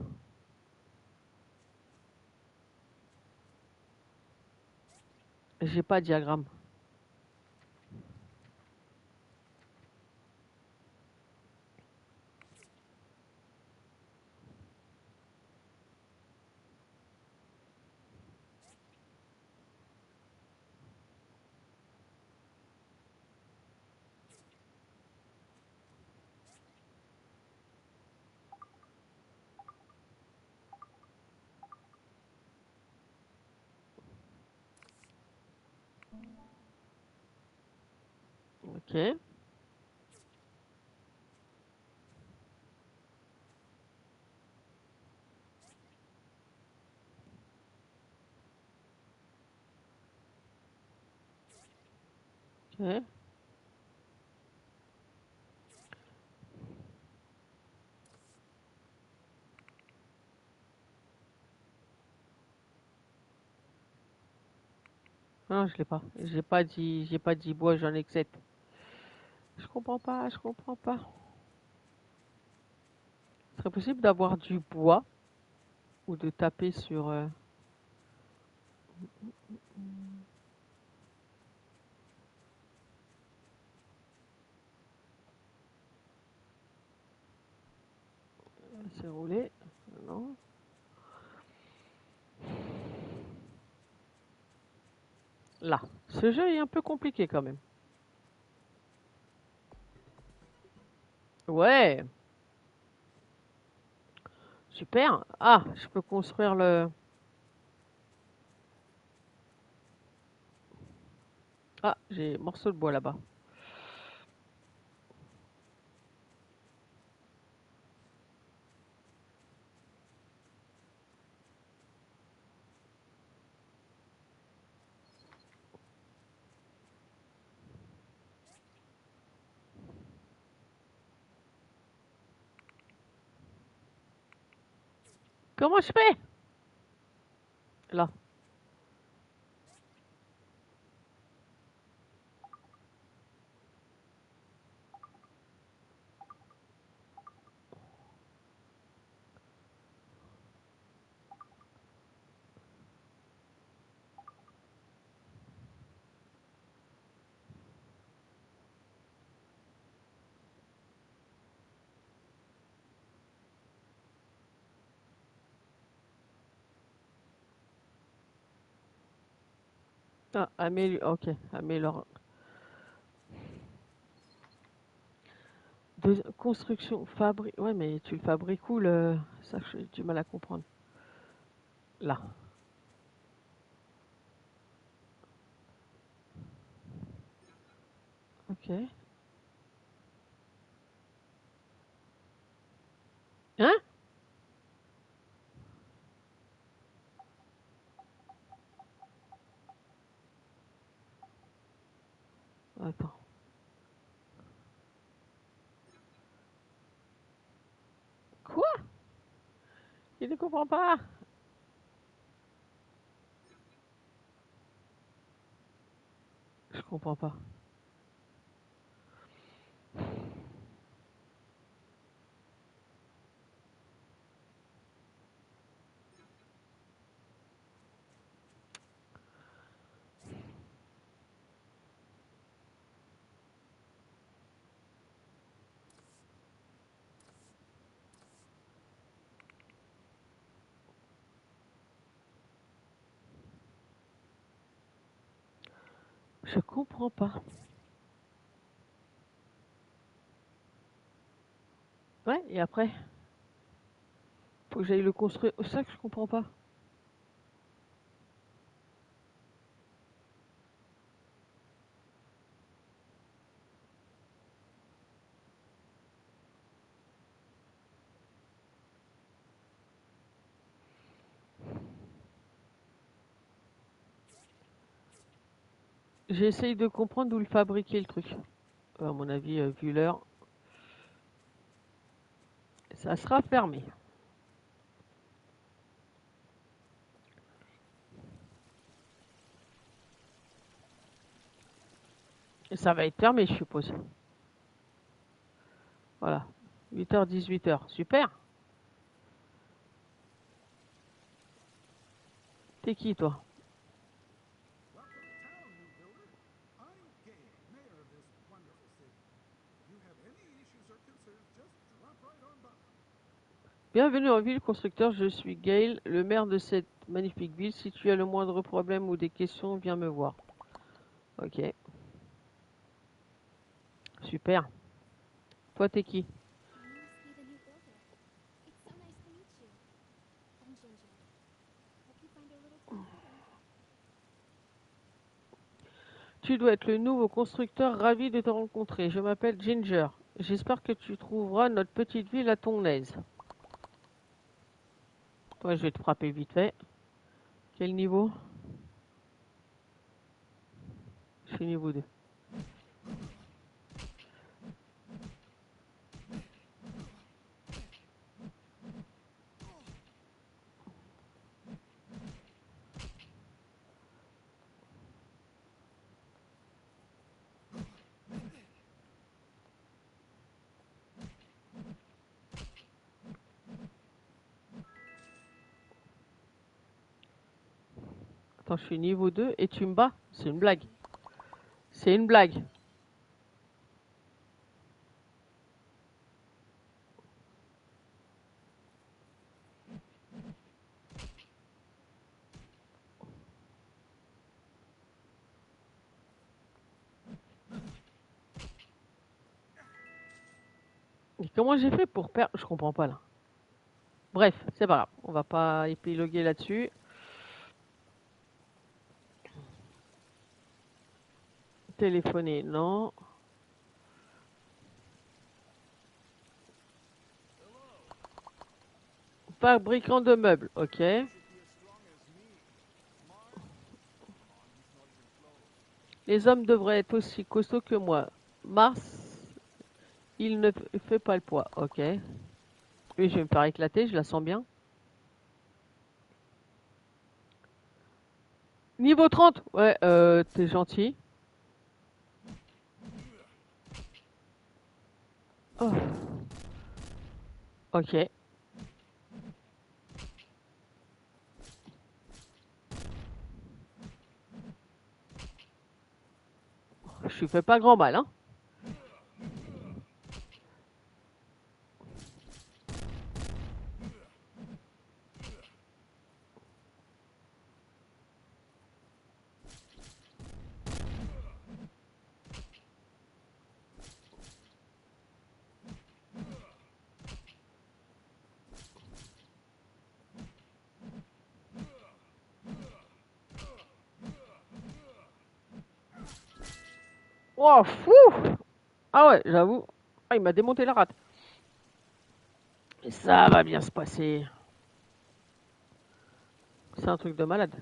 J'ai pas de diagramme. Ok. Ok. Non, je l'ai pas. J'ai pas dit bois, j'en ai que 7. Je comprends pas, je comprends pas. Ce serait possible d'avoir du bois ou de taper sur... C'est roulé. Non. Là. Ce jeu est un peu compliqué quand même. Ouais. Super. Ah, je peux construire le... Ah, j'ai morceau de bois là-bas. Comment je fais? Là. Ah, ok, améliore. Construction, fabrique. Ouais, mais tu le fabriques où le. Ça, j'ai du mal à comprendre. Là. Ok. Hein? Attends. Quoi? Il ne comprend pas. Je comprends pas. Je comprends pas. Ouais, et après? Faut que j'aille le construire. C'est ça que je comprends pas. J'essaye de comprendre d'où le fabriquer le truc. À mon avis, vu l'heure, ça sera fermé. Et ça va être fermé, je suppose. Voilà. 8h, 18h. Super. T'es qui, toi? Welcome to town, new builder. I'm Gale, mayor of this wonderful city. If you have any issues or concerns, just drop right on by. Bienvenue en ville, constructeur. Je suis Gail, le maire de cette magnifique ville. Si tu as le moindre problème ou des questions, viens me voir. Ok. Super. Toi, t'es qui? You must be the new builder. It's so nice to meet you. I'm Ginger. Hope you find a little comforting. Tu dois être le nouveau constructeur. Ravi de te rencontrer. Je m'appelle Ginger. J'espère que tu trouveras notre petite ville à ton aise. Toi, je vais te frapper vite fait. Quel niveau? Je suis niveau 2. Attends, je suis niveau 2 et tu me bats? C'est une blague. C'est une blague. Et comment j'ai fait pour perdre? Je comprends pas là. Bref, c'est pas grave. On va pas épiloguer là-dessus. Téléphoner, non. Fabricant de meubles, ok. Les hommes devraient être aussi costauds que moi. Mars, il ne fait pas le poids, ok. Oui, je vais me faire éclater, je la sens bien. Niveau 30, ouais, t'es gentil. Oh. Ok. Je lui fais pas grand mal, hein. Oh, fou! Ah ouais, j'avoue. Ah, il m'a démonté la rate. Et ça va bien se passer. C'est un truc de malade.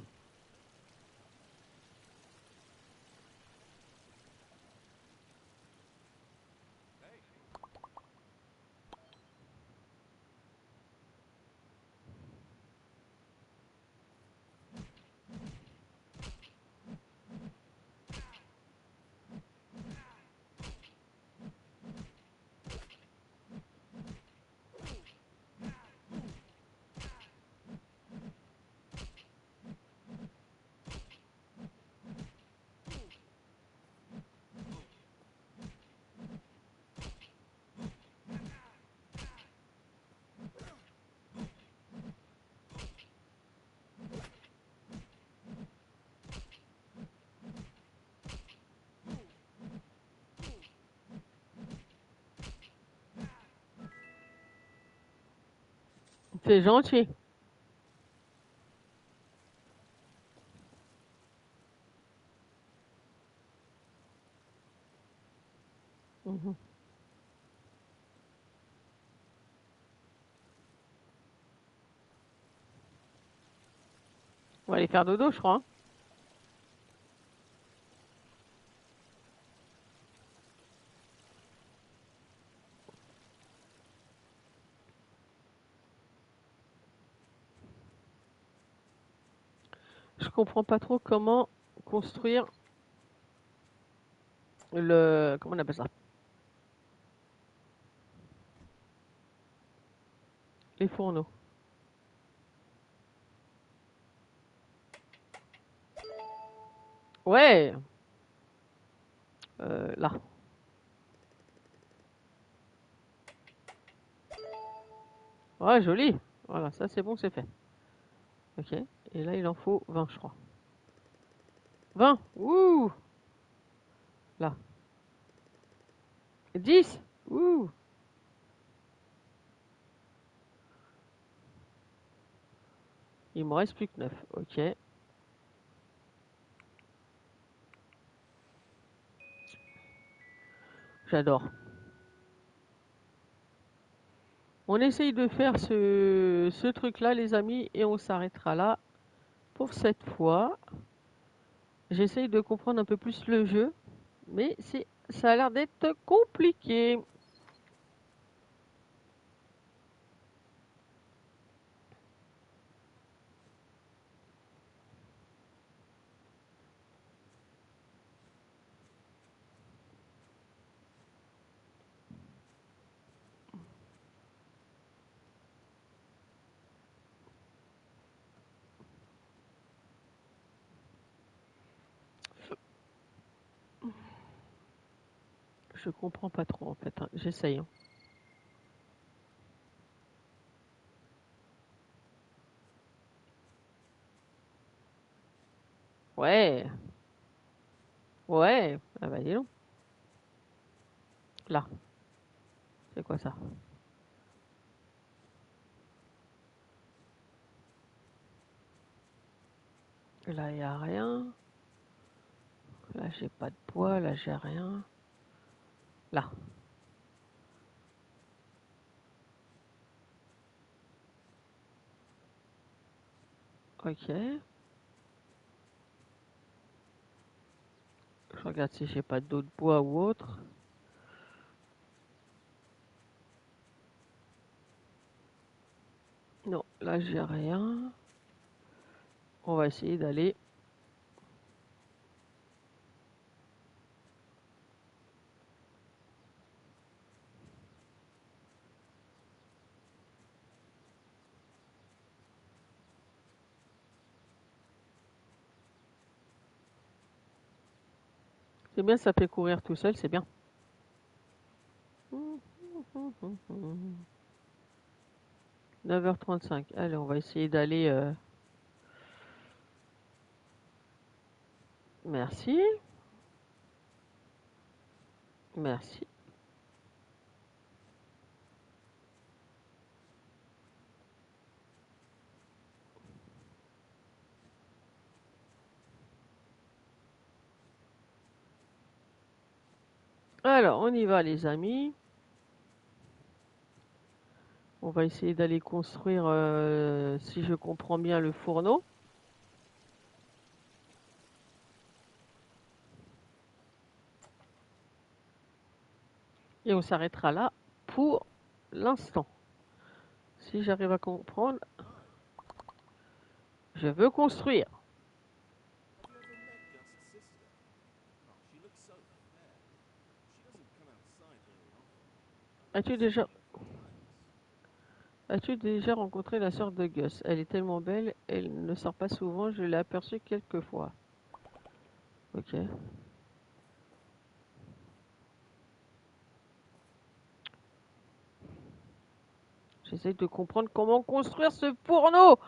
C'est gentil. Mhm. On va aller faire dodo, je crois, hein. Je comprends pas trop comment construire le... Comment on appelle ça? Les fourneaux. Ouais. Là. Ouais, joli. Voilà, ça c'est bon, c'est fait. Ok. Et là, il en faut 20, je crois. 20. Ouh. Là. 10. Ouh. Il me reste plus que 9. Ok. J'adore. On essaye de faire ce truc-là, les amis, et on s'arrêtera là pour cette fois. J'essaye de comprendre un peu plus le jeu, mais ça a l'air d'être compliqué. Je comprends pas trop en fait, hein. J'essaye, hein. Ouais, ouais. Ah bah dis donc. Là, c'est quoi ça? Là, il n'y a rien. Là, j'ai pas de bois. Là, j'ai rien. Là. Ok. Je regarde si j'ai pas d'autres bois ou autre. Non, là, j'ai rien. On va essayer d'aller. C'est bien, ça fait courir tout seul, c'est bien. 9h35. Allez, on va essayer d'aller. Merci. Merci. Alors, on y va, les amis. On va essayer d'aller construire, si je comprends bien, le fourneau. Et on s'arrêtera là pour l'instant. Si j'arrive à comprendre, je veux construire. Have you ever met Gus's sister? Oh, she looks so fair. She doesn't come outside very often. I've As-tu only déjà, seen her a few times. as-tu déjà rencontré la sœur de Gus? Elle est tellement belle, elle ne sort pas souvent, je l'ai aperçue quelques fois. Ok. J'essaie de comprendre comment construire ce fourneau.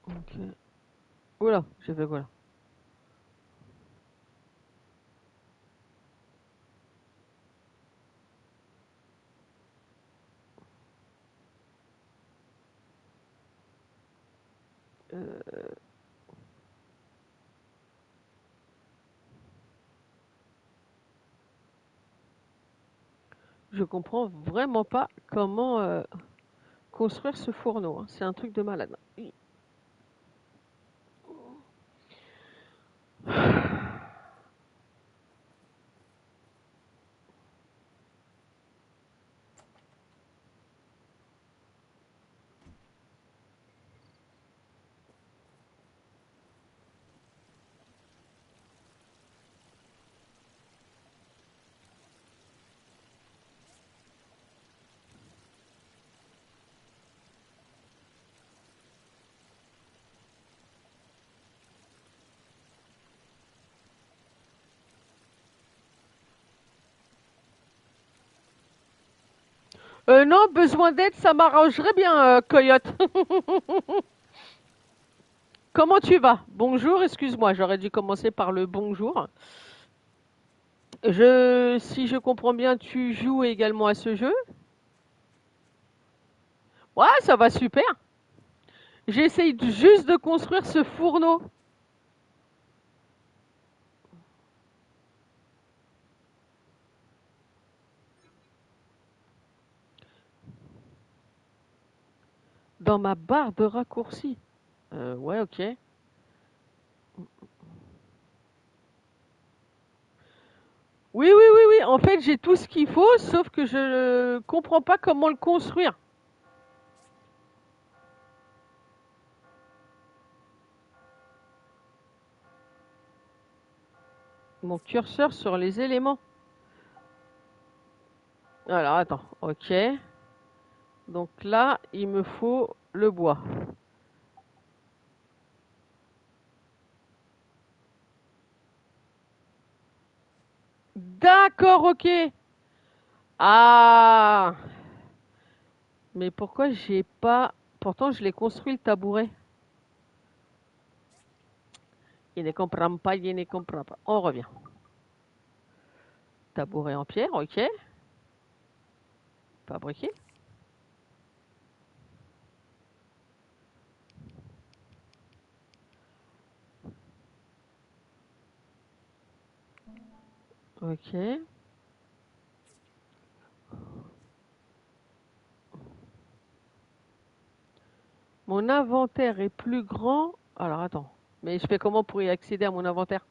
Ok. Oula, j'ai fait quoi là? Euh, je comprends vraiment pas comment construire ce fourneau, hein. C'est un truc de malade. Non, besoin d'aide, ça m'arrangerait bien, Coyote. Comment tu vas? Bonjour, excuse-moi, j'aurais dû commencer par le bonjour. Si je comprends bien, tu joues également à ce jeu? Ouais, ça va super. J'essaye juste de construire ce fourneau. Dans ma barre de raccourci. Ouais, ok. Oui, oui, oui, oui. En fait, j'ai tout ce qu'il faut, sauf que je ne comprends pas comment le construire. Mon curseur sur les éléments. Alors, attends. Ok. Donc là, il me faut le bois. D'accord, ok. Ah. Mais pourquoi j'ai pas... Pourtant, je l'ai construit le tabouret. Il ne comprend pas, il ne comprend pas. On revient. Tabouret en pierre, ok. Fabriqué. Ok. Mon inventaire est plus grand. Alors attends. Mais je fais comment pour y accéder à mon inventaire?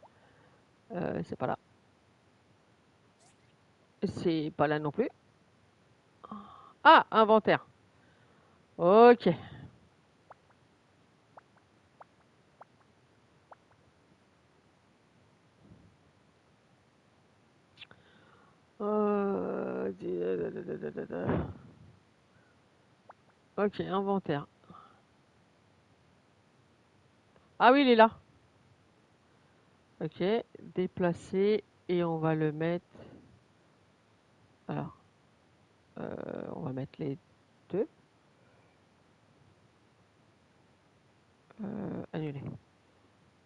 C'est pas là. C'est pas là non plus. Ah, inventaire. Ok. Euh, Ok, inventaire. Ah oui, il est là. Ok, déplacer et on va le mettre. Alors, on va mettre les deux. Annuler.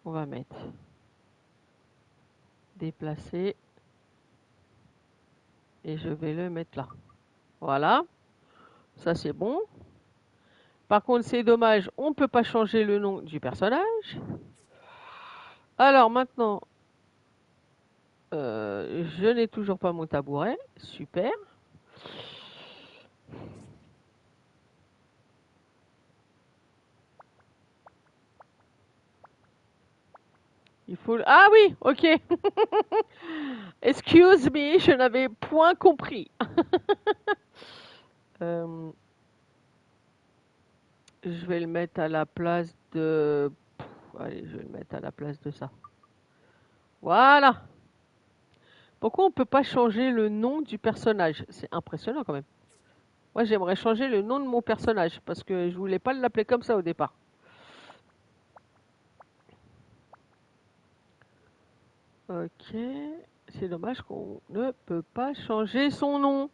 On va mettre déplacer et je vais le mettre là. Voilà, ça c'est bon. Par contre, c'est dommage, on ne peut pas changer le nom du personnage. Alors maintenant, je n'ai toujours pas mon tabouret. Super. Il faut... Ah oui, ok. Excuse me, je n'avais point compris. Je vais le mettre à la place de... Allez, je vais le mettre à la place de ça. Voilà. Pourquoi on ne peut pas changer le nom du personnage? C'est impressionnant quand même. Moi, j'aimerais changer le nom de mon personnage parce que je voulais pas l'appeler comme ça au départ. Ok. C'est dommage qu'on ne peut pas changer son nom.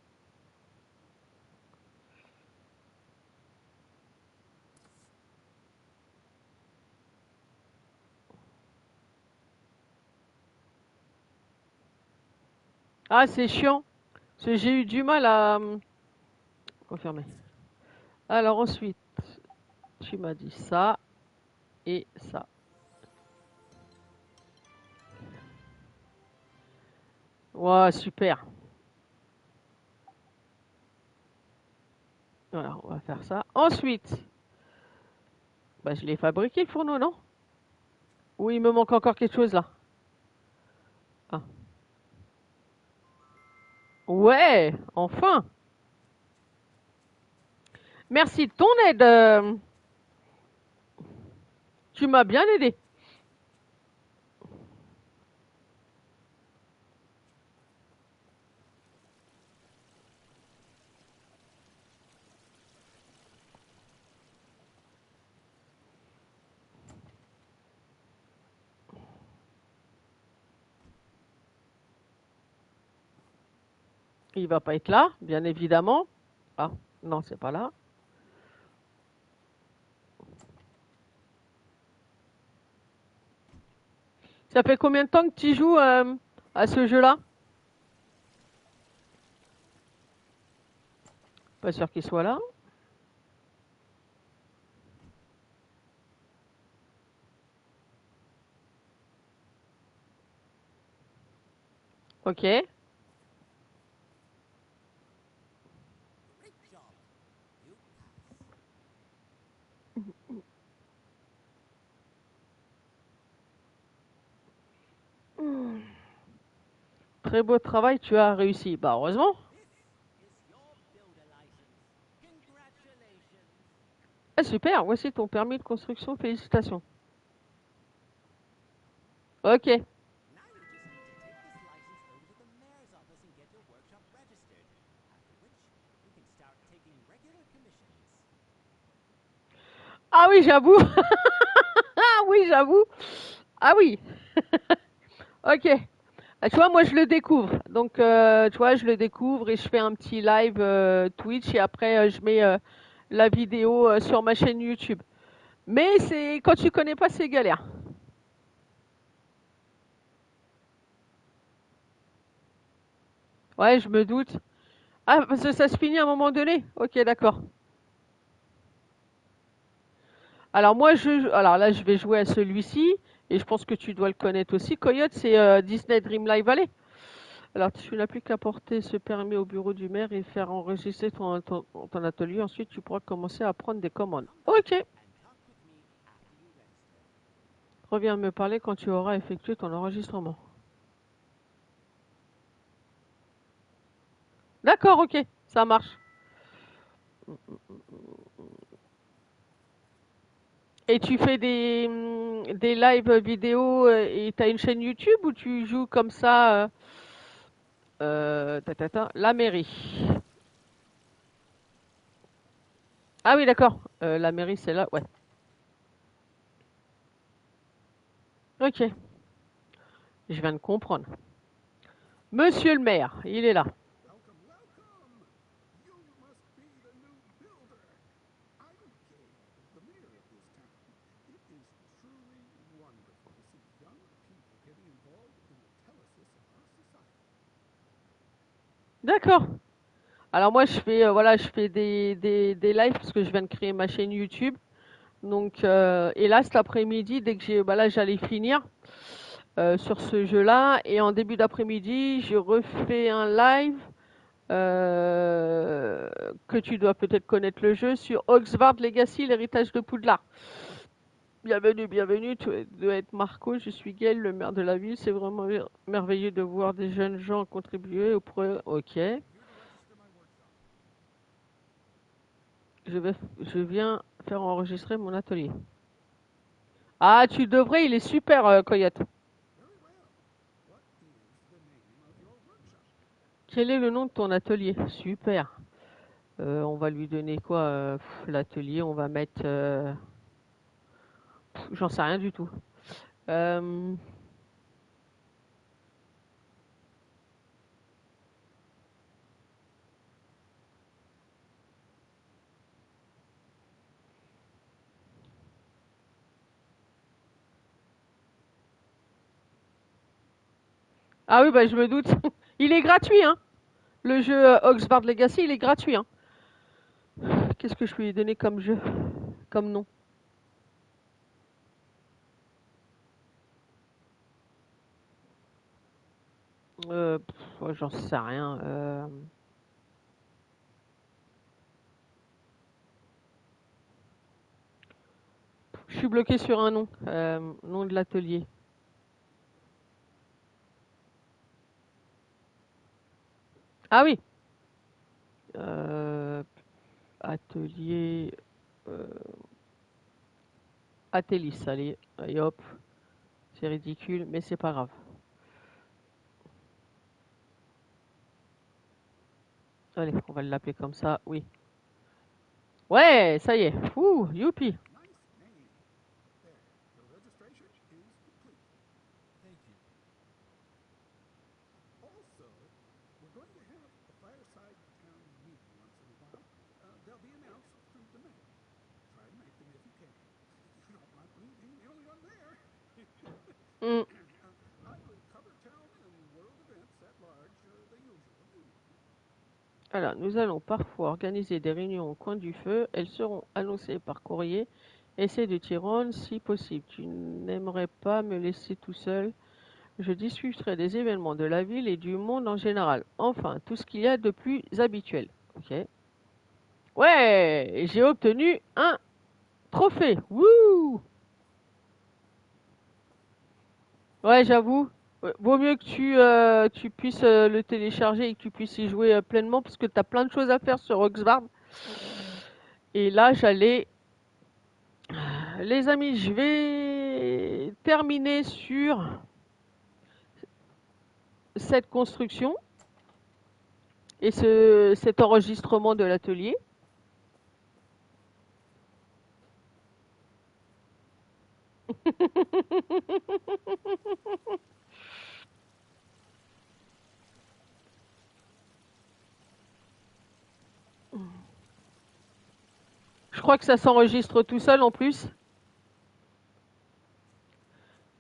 Ah, c'est chiant. Parce que j'ai eu du mal à confirmer. Alors ensuite, tu m'as dit ça et ça. Wow, super. Voilà, on va faire ça. Ensuite, bah, je l'ai fabriqué le fourneau, non? Ou il me manque encore quelque chose là? Ah. Ouais, enfin. Merci de ton aide. Tu m'as bien aidé. Il va pas être là, bien évidemment. Ah, non, c'est pas là. Ça fait combien de temps que tu joues à ce jeu-là? Pas sûr qu'il soit là. Ok. Great job. You pass. Très beau travail, tu as réussi. Bah, heureusement. This is your builder license. Congratulations. Ah, super, voici ton permis de construction. Félicitations. Ok. Now you just need to take this license over to the mayor's office and get your workshop registered. After which, you can start taking regular commissions. Ah oui, j'avoue. Ah oui, j'avoue. Ah oui. Ok. Ah, tu vois, moi je le découvre. Donc, tu vois, je le découvre et je fais un petit live Twitch et après je mets la vidéo sur ma chaîne YouTube. Mais c'est quand tu connais pas, c'est galère. Ouais, je me doute. Ah, parce que ça se finit à un moment donné. Ok, d'accord. Alors moi, alors là, je vais jouer à celui-ci et je pense que tu dois le connaître aussi. Coyote, c'est Disney Dream Live Valley. Alors, tu n'as plus qu'à porter ce permis au bureau du maire et faire enregistrer ton atelier. Ensuite, tu pourras commencer à prendre des commandes. Ok. And talk with me after you register. Reviens me parler quand tu auras effectué ton enregistrement. D'accord, ok. Ça marche. Et tu fais des live vidéo et tu as une chaîne YouTube ou tu joues comme ça la mairie. Ah oui, d'accord. La mairie, c'est là, ouais. Ok, je viens de comprendre. Monsieur le maire, il est là. Welcome, welcome! You must be the new builder. I am Gale, the mayor of this town. It D'accord. Alors moi je fais voilà, je fais des lives parce que je viens de créer ma chaîne YouTube. Donc et là cet après-midi dès que j'ai bah là j'allais finir sur ce jeu-là et en début d'après-midi, je refais un live que tu dois peut-être connaître le jeu sur Oxford Legacy, l'héritage de Poudlard. Bienvenue, bienvenue, tu dois être Marco, je suis Gaël, le maire de la ville. C'est vraiment merveilleux de voir des jeunes gens contribuer au projet. Ok. Je viens faire enregistrer mon atelier. Ah, tu devrais, il est super, Coyote. Quel est le nom de ton atelier? Super. On va lui donner quoi? L'atelier, on va mettre... j'en sais rien du tout. Euh, Ah oui, bah je me doute. Il est gratuit, hein. Le jeu Oxford Legacy, il est gratuit, hein. Qu'est-ce que je lui ai donné comme jeu? Comme nom? Ouais, j'en sais rien. Je suis bloqué sur un nom. Nom de l'atelier. Ah oui. Euh, atelier. euh, Athélis, allez. Allez hop. C'est ridicule, mais c'est pas grave. Allez, on va l'appeler comme ça, oui. Ouais, ça y est. Ouh, youpi. Thank you. Also, we're going to have a fireside town meeting once in a while. They'll be announced through the mail. Try to make them if you can. You don't want me being the only one there. Hmm. I will cover town and world events at large, the usual, you know. Alors, nous allons parfois organiser des réunions au coin du feu. Elles seront annoncées par courrier. Essaie de t'y rendre si possible. Tu n'aimerais pas me laisser tout seul. Je discuterai des événements de la ville et du monde en général. Enfin, tout ce qu'il y a de plus habituel. Ok. Ouais, j'ai obtenu un trophée. Wouh! Ouais, j'avoue. Ouais, vaut mieux que tu puisses le télécharger et que tu puisses y jouer pleinement parce que tu as plein de choses à faire sur Oxford. Et là, j'allais... Les amis, je vais terminer sur cette construction et cet enregistrement de l'atelier. Je crois que ça s'enregistre tout seul en plus,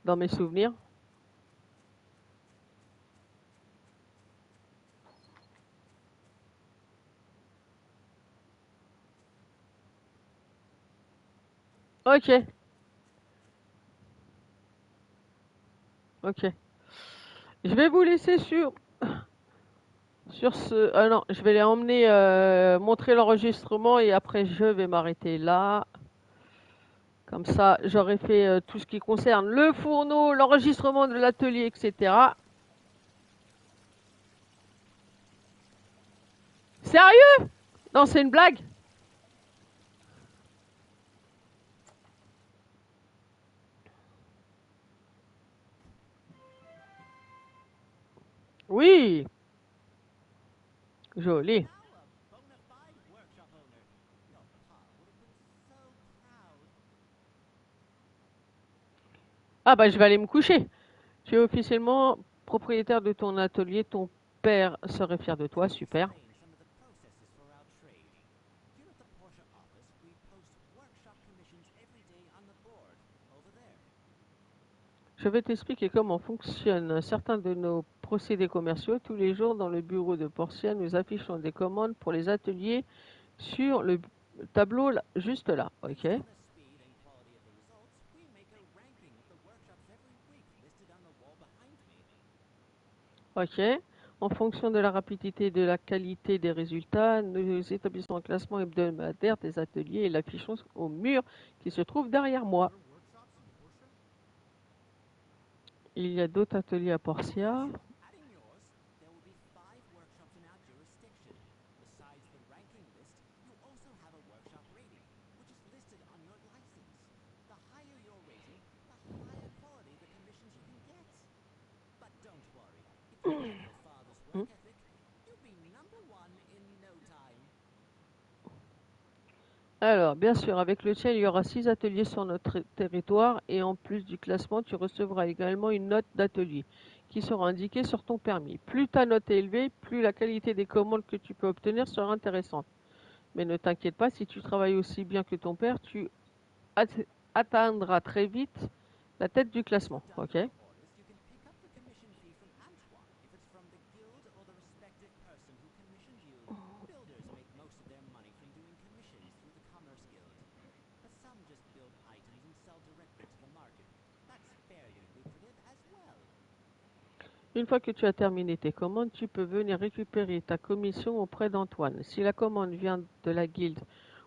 dans mes souvenirs. Ok, ok. Je vais vous laisser sur ce... Ah non, je vais les emmener montrer l'enregistrement et après je vais m'arrêter là. Comme ça, j'aurai fait tout ce qui concerne le fourneau, l'enregistrement de l'atelier, etc. Sérieux? Non, c'est une blague. Oui, joli. Now a bona fide workshop owner. Your pa would have been so proud. Ah bah je vais aller me coucher. Tu es officiellement propriétaire de ton atelier. Ton père serait fier de toi. Super. Explain some of the processes for our trade. Here at the Porsche office, we post workshop commissions every day on the board over there. je vais t'expliquer comment fonctionnent certains de nos procédés commerciaux. Tous les jours, dans le bureau de Portia, nous affichons des commandes pour les ateliers sur le tableau juste là. Ok. Based on the speed and quality of the results, we make a ranking of the workshops every week listed on the wall behind me. Ok. En fonction de la rapidité et de la qualité des résultats, nous établissons un classement hebdomadaire des ateliers et l'affichons au mur qui se trouve derrière moi. Other workshops in Portia? Il y a d'autres ateliers à Portia. Adding yours, there will be 5 workshops in our jurisdiction. Besides the ranking list, you also have a workshop rating, which is listed on your license. The higher your rating, the higher quality the commissions you can get. But don't worry, if you have your father's work ethic, you'll be number 1 in no time. Alors, bien sûr, avec le tien, il y aura 6 ateliers sur notre territoire et en plus du classement, tu recevras également une note d'atelier qui sera indiquée sur ton permis. Plus ta note est élevée, plus la qualité des commandes que tu peux obtenir sera intéressante. Mais ne t'inquiète pas, si tu travailles aussi bien que ton père, tu atteindras très vite la tête du classement. Ok? Orders, you can pick up the commission fee from Antoine if it's from the guild or the respective person who commissioned you. Builders make most of their money from doing commissions through the Commerce Guild. But some just build items and sell directly to the market. That's fairly lucrative as well. Une fois que tu as terminé tes commandes, tu peux venir récupérer ta commission auprès d'Antoine. Si la commande vient de la guilde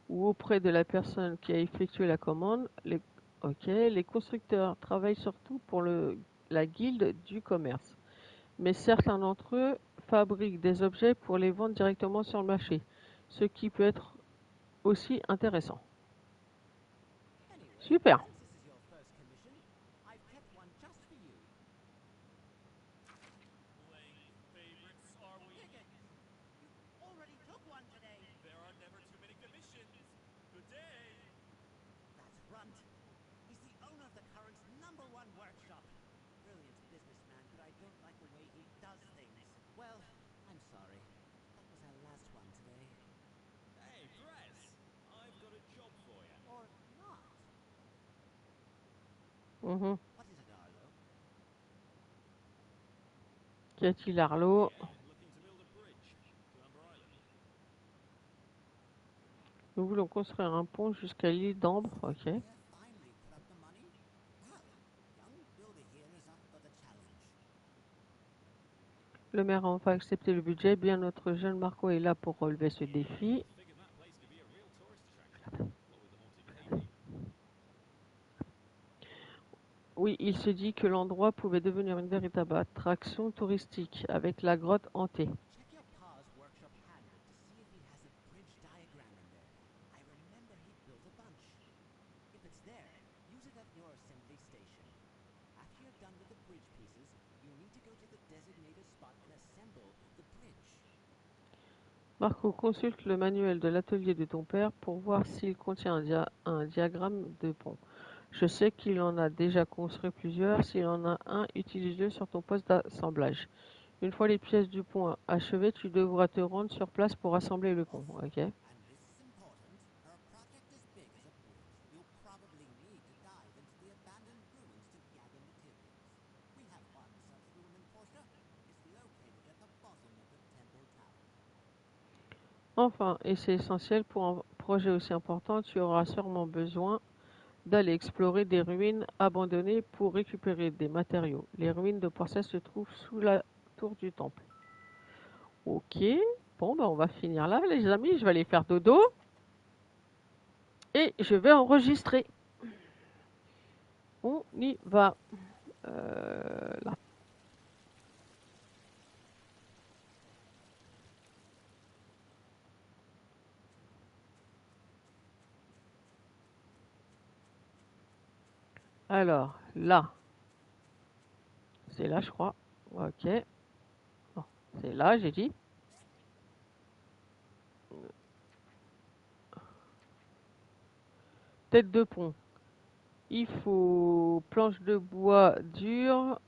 ou auprès de la personne qui a effectué la commande, les constructeurs travaillent surtout pour la guilde du commerce. Mais certains d'entre eux fabriquent des objets pour les vendre directement sur le marché, ce qui peut être aussi intéressant. Anyway, Super. since this is your first commission, I've kept one just for you. Playing favorites, are we? Take it. You already took one today. There are never too many commissions. Good day. That's Runt. He's the owner of the current's #1 workshop. Brilliant businessman, but I don't like the way he does things. Well, I'm sorry. That was our last one today. Hey, Dress. I've got a job for you. Or not. Mhm. What is it, Arlo? Qu'y a-t-il, Arlo? Yeah, looking to build a bridge to Amber Island. Nous voulons construire un pont jusqu'à l'île d'Ambre. Ok. Here finally put up the money? Well, young builder here is up for the challenge. Le maire a enfin accepté le budget. Bien, notre jeune Marco est là pour relever ce défi. Figured that place could be a real tourist attraction. What with the haunted cave. Oui, il se dit que l'endroit pouvait devenir une véritable attraction touristique avec la grotte hantée. Check your pa's workshop handbook to see if he has a bridge diagram in there. I remember he built a bunch. If it's there, use it at your assembly station. After you're done with the bridge pieces, you need to go to the designated spot and assemble the bridge. Marco, consulte le manuel de l'atelier de ton père pour voir s'il contient un diagramme de pont. Je sais qu'il en a déjà construit plusieurs. S'il en a un, utilise-le sur ton poste d'assemblage. Une fois les pièces du pont achevées, tu devras te rendre sur place pour assembler le pont. Ok. And this is important. Our project is big as a bridge. You'll probably need to dive into the abandoned ruins to gather materials. We have one such room in Portia. It's located at the bottom of the temple tower. Enfin, et c'est essentiel pour un projet aussi important, tu auras sûrement besoin d'aller explorer des ruines abandonnées pour récupérer des matériaux. Les ruines de Portia se trouvent sous la tour du temple. Ok, bon, on va finir là, les amis. Je vais aller faire dodo. Et je vais enregistrer. On y va. Là. Alors, là. C'est là, je crois. Ok. Non, c'est là, j'ai dit. Tête de pont. Il faut planche de bois dur,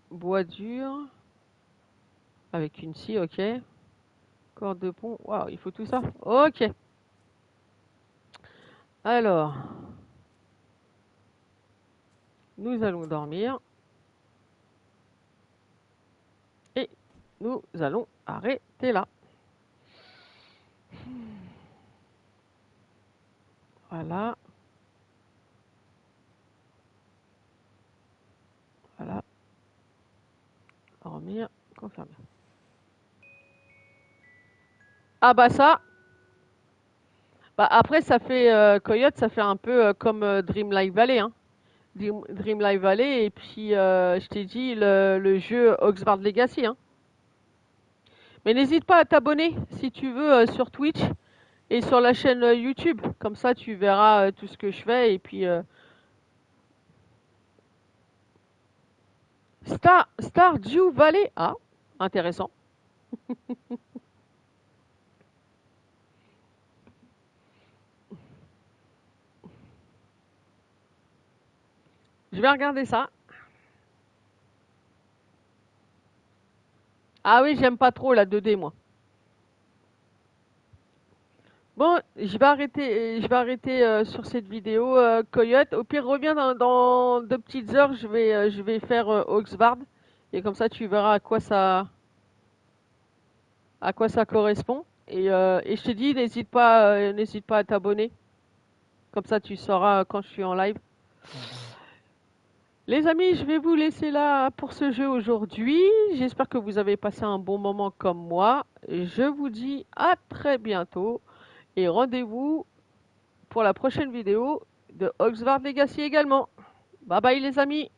avec une scie, ok. Corde de pont, waouh, il faut tout ça. Ok. Alors, nous allons dormir. nous allons arrêter là. Voilà. Voilà. Revenir, confirmer. Ah bah ça. Bah après ça fait Coyote, ça fait un peu comme Dream Light Valley, hein. Dream Light Valley et puis je t'ai dit le jeu Oxford Legacy, hein. Mais n'hésite pas à t'abonner si tu veux sur Twitch et sur la chaîne YouTube. Comme ça tu verras tout ce que je fais et puis Stardew Valley. Ah, intéressant. Je vais regarder ça. Ah oui, j'aime pas trop la 2D, moi. Bon, je vais arrêter sur cette vidéo, Coyote. Au pire, reviens dans 2 petites heures. Je vais faire Oxford. Et comme ça, tu verras à quoi ça correspond. Et je te dis, n'hésite pas à t'abonner. Comme ça, tu sauras quand je suis en live. Les amis, je vais vous laisser là pour ce jeu aujourd'hui. J'espère que vous avez passé un bon moment comme moi. Je vous dis à très bientôt et rendez-vous pour la prochaine vidéo de Oxford Legacy également. Bye bye les amis!